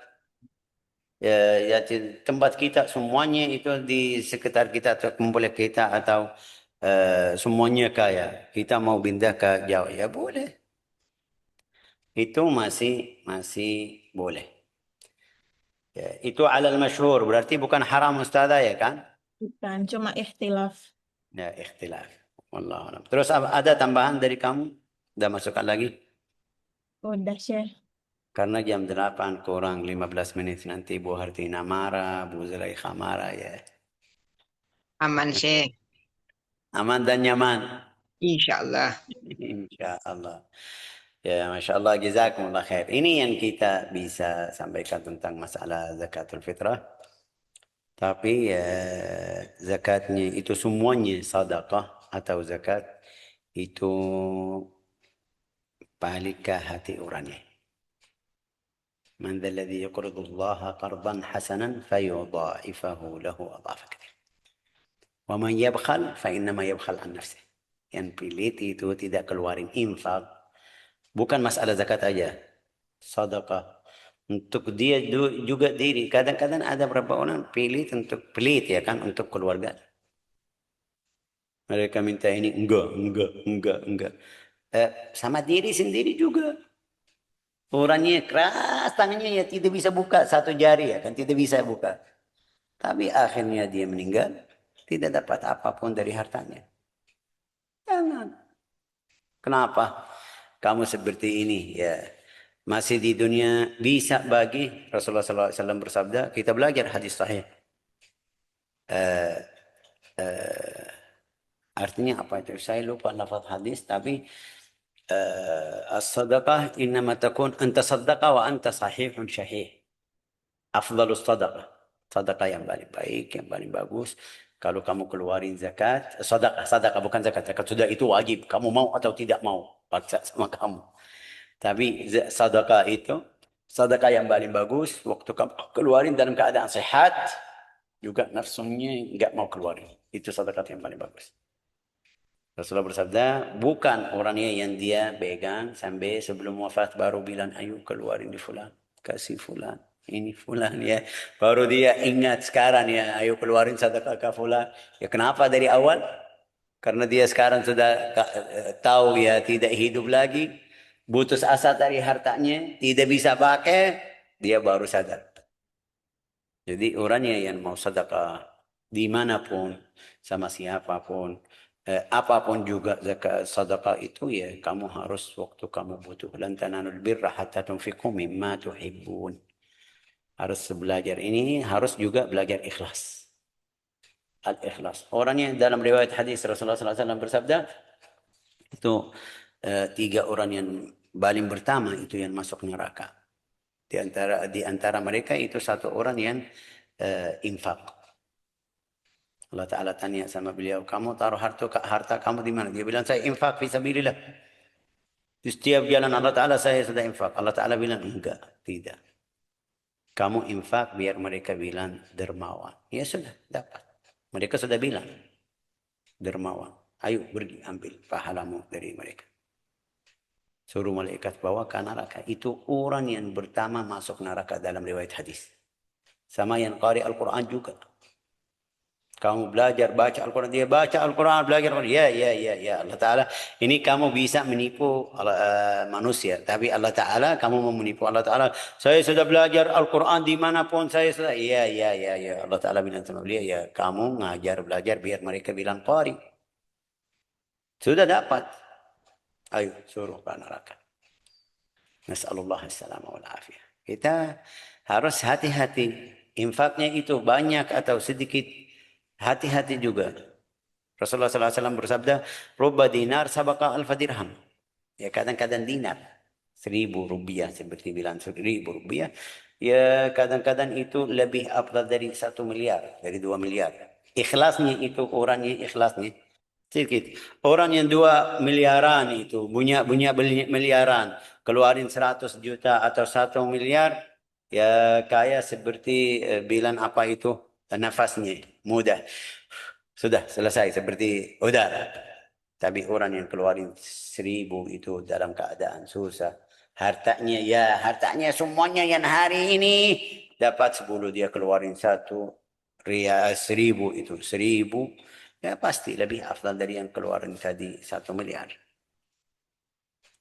Ya, tempat kita semuanya itu di sekitar kita atau kumpul kita atau semuanya kaya. Kita mau pindah ke jauh, ya boleh. Itu masih boleh. Ya, itu alal masyhur, berarti bukan haram Ustazah ya kan? Bukan cuma ikhtilaf. Ya, ikhtilaf. Wallahu a'lam. Terus ada tambahan dari kamu? Ada masukkan lagi? Udah, Syekh. Karena jam 8 kurang 15 menit nanti Bu Hartina marah, Bu Zulaikha marah ya. Aman, Syekh. Aman dan nyaman. Insya Allah. Insya Allah. Ya, Masya Allah, jazakumullah khair. Ini yang kita bisa sampaikan tentang masalah zakatul fitrah. Tapi ya, zakatnya itu semuanya sadaqah atau zakat itu balik ke hati orangnya. Man dzalladzi yuqridu Allah qardan hasanan fayudha'ifahu lahu adhafa katsir. Wa man yabkhal fa innama yabkhal an nafsihi. Yang pelit itu tidak keluarin infak. Bukan masalah zakat aja. Sedekah. Untuk dia juga diri. Kadang-kadang ada beberapa orang pelit ya kan untuk keluarga. Mereka minta ini enggak. Sama diri sendiri juga. Orangnya keras tangannya ya tidak bisa buka satu jari ya kan tidak bisa buka. Tapi akhirnya dia meninggal tidak dapat apapun dari hartanya. Jangan. Kenapa kamu seperti ini ya? Masih di dunia bisa bagi Rasulullah SAW bersabda, kita belajar hadis sahih. Artinya apa itu? Saya lupa lafaz hadis, tapi as-sadaqah innama takun anta saddaqa wa anta sahihun syahih. Afdalus sadaqah. Sadaqah yang paling baik, yang paling bagus. Kalau kamu keluarin zakat, sadaqah bukan zakat. Zakat sudah itu wajib. Kamu mau atau tidak mau, paksa sama kamu. Tapi sedekah itu, sedekah yang paling bagus waktu kamu keluarin dalam keadaan sehat, juga nafsunya enggak mau keluarin. Itu sedekah yang paling bagus. Rasulullah bersabda, bukan orangnya yang dia pegang sampai sebelum wafat baru bilang, ayo keluarin di fulan, kasih fulan, ini fulan ya. Baru dia ingat sekarang ya, ayo keluarin sedekah ke fulan. Ya kenapa dari awal? Karena dia sekarang sudah tahu ya tidak hidup lagi. Putus asa dari hartanya, tidak bisa pakai, dia baru sadar. Jadi orangnya yang mau sedekah dimanapun, sama siapapun, apapun juga zakat sedekah itu ya kamu harus waktu kamu butuh. Lan tanalul birra hatta tunfiqu mimma tuhibbun. Harus belajar ini, harus juga belajar ikhlas. Al-ikhlas. Orangnya dalam riwayat hadis Rasulullah SAW bersabda, itu 3 orang yang paling pertama itu yang masuk neraka. Di antara mereka itu 1 orang yang infak. Allah Ta'ala tanya sama beliau, kamu taruh harta kamu di mana? Dia bilang, saya infak fisabilillah. Di setiap jalan Allah Ta'ala saya sudah infak. Allah Ta'ala bilang, enggak, tidak. Kamu infak biar mereka bilang dermawan. Ya sudah, dapat. Mereka sudah bilang dermawan. Ayo pergi ambil pahalamu dari mereka. Suruh malaikat bawa ke neraka. Itu orang yang pertama masuk neraka dalam riwayat hadis. Sama yang qari Al-Quran juga. Kamu belajar baca Al-Quran, dia baca Al-Quran, belajar Al-Quran. Ya Allah Ta'ala. Ini kamu bisa menipu manusia. Tapi Allah Ta'ala, kamu mau menipu Allah Ta'ala. Saya sudah belajar Al-Quran dimanapun saya sudah. Ya. Allah Ta'ala bilang sama beliau, ya kamu ngajar belajar biar mereka bilang qari. Sudah dapat. Ayo suruh ke neraka. Nas'alullah as-salamah wal afiyah. Kita harus hati-hati. Infaknya itu banyak atau sedikit. Hati-hati juga. Rasulullah SAW bersabda, Rubba dinar sabaka alfa dirham. Ya kadang-kadang dinar. 1.000 rupiah seperti bilang 1.000 rupiah. Ya kadang-kadang itu lebih afdal dari 1 miliar. Dari 2 miliar. Ikhlasnya itu orangnya ikhlasnya. Sedikit. Orang yang 2 miliaran itu, punya miliaran, keluarin 100 juta atau 1 miliar, ya kaya seperti bilang apa itu, nafasnya mudah. Sudah selesai seperti udara. Tapi orang yang keluarin 1000 itu dalam keadaan susah. Hartanya semuanya yang hari ini dapat 10, dia keluarin 1000 itu 1000. Ya pasti lebih afdal dari yang keluarin tadi 1 miliar.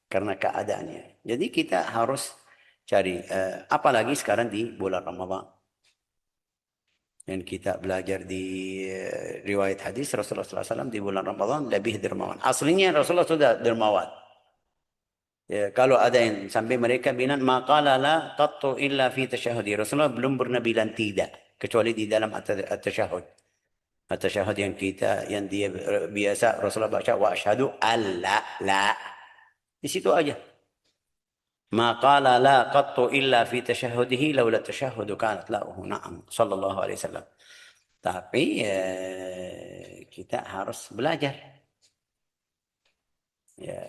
Karena keadaannya. Jadi kita harus cari, apalagi sekarang di bulan Ramadan. Dan kita belajar di riwayat hadis Rasulullah SAW di bulan Ramadan lebih dermawan. Aslinya Rasulullah sudah dermawan. Ya, kalau ada yang sampai mereka bilang maqala la qattu illa fi tasyahudi. Rasulullah belum pernah bilang tidak kecuali di dalam at-tasyahud. At-tasyahud yang dia biasa Rasulullah baca wa asyhadu alla la. Di situ aja. Ma qala la qattu illa fi tasyahudihi laula tasyahudu kanat lahu na'am sallallahu alaihi wasallam. Tapi kita harus belajar. Ya.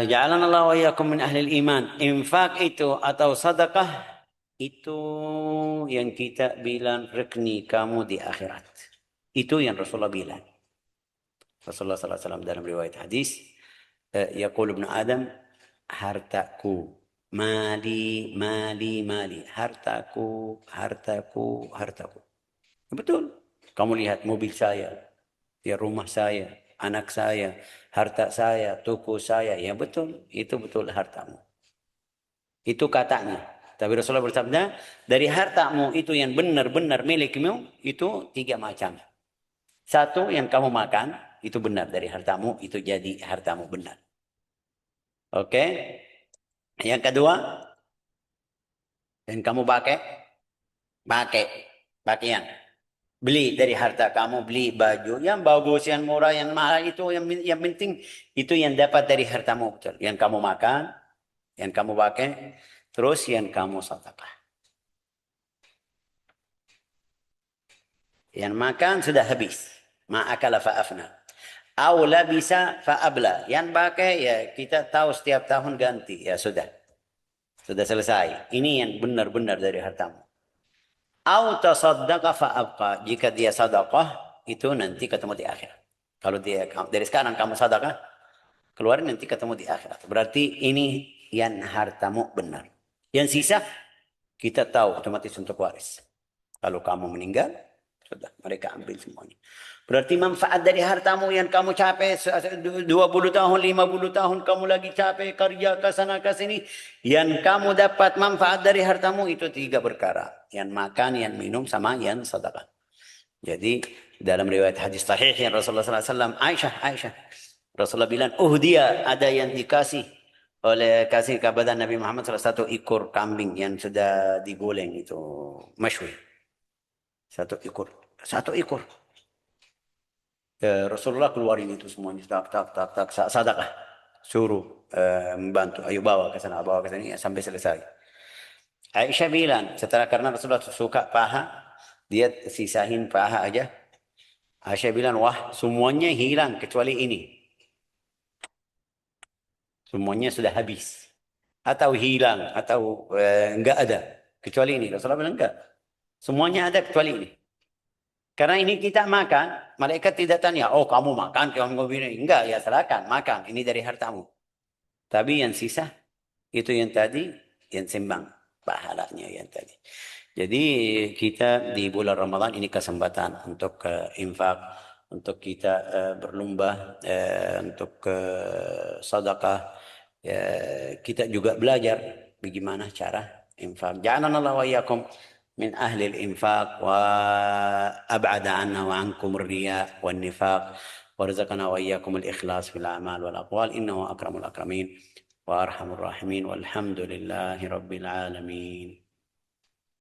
Ja'alana Allah wa iyyakum min ahli iman. Infak itu atau sedekah itu yang kita bilang rekni kamu di akhirat. Itu yang Rasulullah bilang. Rasulullah SAW dalam riwayat hadis, yaqul ibn Adam, hartaku, mali, hartaku. Betul. Kamu lihat mobil saya, ya rumah saya, anak saya, harta saya, toko saya, ya betul. Itu betul hartamu. Itu katanya. Tapi Rasulullah bersabda, dari hartamu itu yang benar-benar milikmu, itu 3 macam. 1 yang kamu makan, itu benar dari hartamu, itu jadi hartamu benar. Oke. Yang kedua, yang kamu pakaian. Beli dari harta kamu, beli baju yang bagus, yang murah, yang mahal, itu yang penting itu yang dapat dari hartamu betul. Yang kamu makan, yang kamu pakai, terus yang kamu sedekah. Yang makan sudah habis. Ma'akala fa'afna. Aula bisa fa'abla. Yang pakai ya kita tahu setiap tahun ganti. Ya sudah. Sudah selesai. Ini yang benar-benar dari hartamu. Au tasaddaqa fa'abqa. Jika dia sedekah itu nanti ketemu di akhirat. Kalau dia dari sekarang kamu sedekah, keluarin nanti ketemu di akhirat. Berarti ini yang hartamu benar. Yang sisa kita tahu otomatis untuk waris. Kalau kamu meninggal, sudah mereka ambil semuanya. Berarti manfaat dari hartamu yang kamu capek 20 tahun, 50 tahun kamu lagi capek kerja ke sana ke sini, yang kamu dapat manfaat dari hartamu itu 3 perkara. Yang makan, yang minum, sama yang sedekah. Jadi dalam riwayat hadis sahih yang Rasulullah SAW, Aisyah, Rasulullah bilang, dia ada yang dikasih kepada Nabi Muhammad SAW 1 ekor kambing yang sudah digoleng itu masyhur. 1 ekor. Rasulullah keluarin itu semuanya, tak, sedekah. Suruh membantu, ayo bawa ke sana sampai selesai. Aisyah bilang, karena Rasulullah suka paha, dia sisahin paha aja. Aisyah bilang, wah semuanya hilang kecuali ini. Semuanya sudah habis. Atau hilang, atau enggak ada. Kecuali ini. Rasulullah bilang enggak. Semuanya ada kecuali ini. Karena ini kita makan, malaikat tidak tanya, oh kamu makan, kamu bilang, enggak, ya silakan makan, ini dari hartamu. Tapi yang sisa, itu yang tadi, yang sembang, pahalanya yang tadi. Jadi kita di bulan Ramadan ini kesempatan untuk infak, untuk kita berlomba, untuk sedekah. Kita juga belajar bagaimana cara infak. Ja'alanallahu wa iyyakum من أهل الإنفاق وأبعد عنا وعنكم الرياء والنفاق ورزقنا وإياكم الإخلاص في الأعمال والأقوال إنه أكرم الأكرمين وأرحم الراحمين والحمد لله رب العالمين.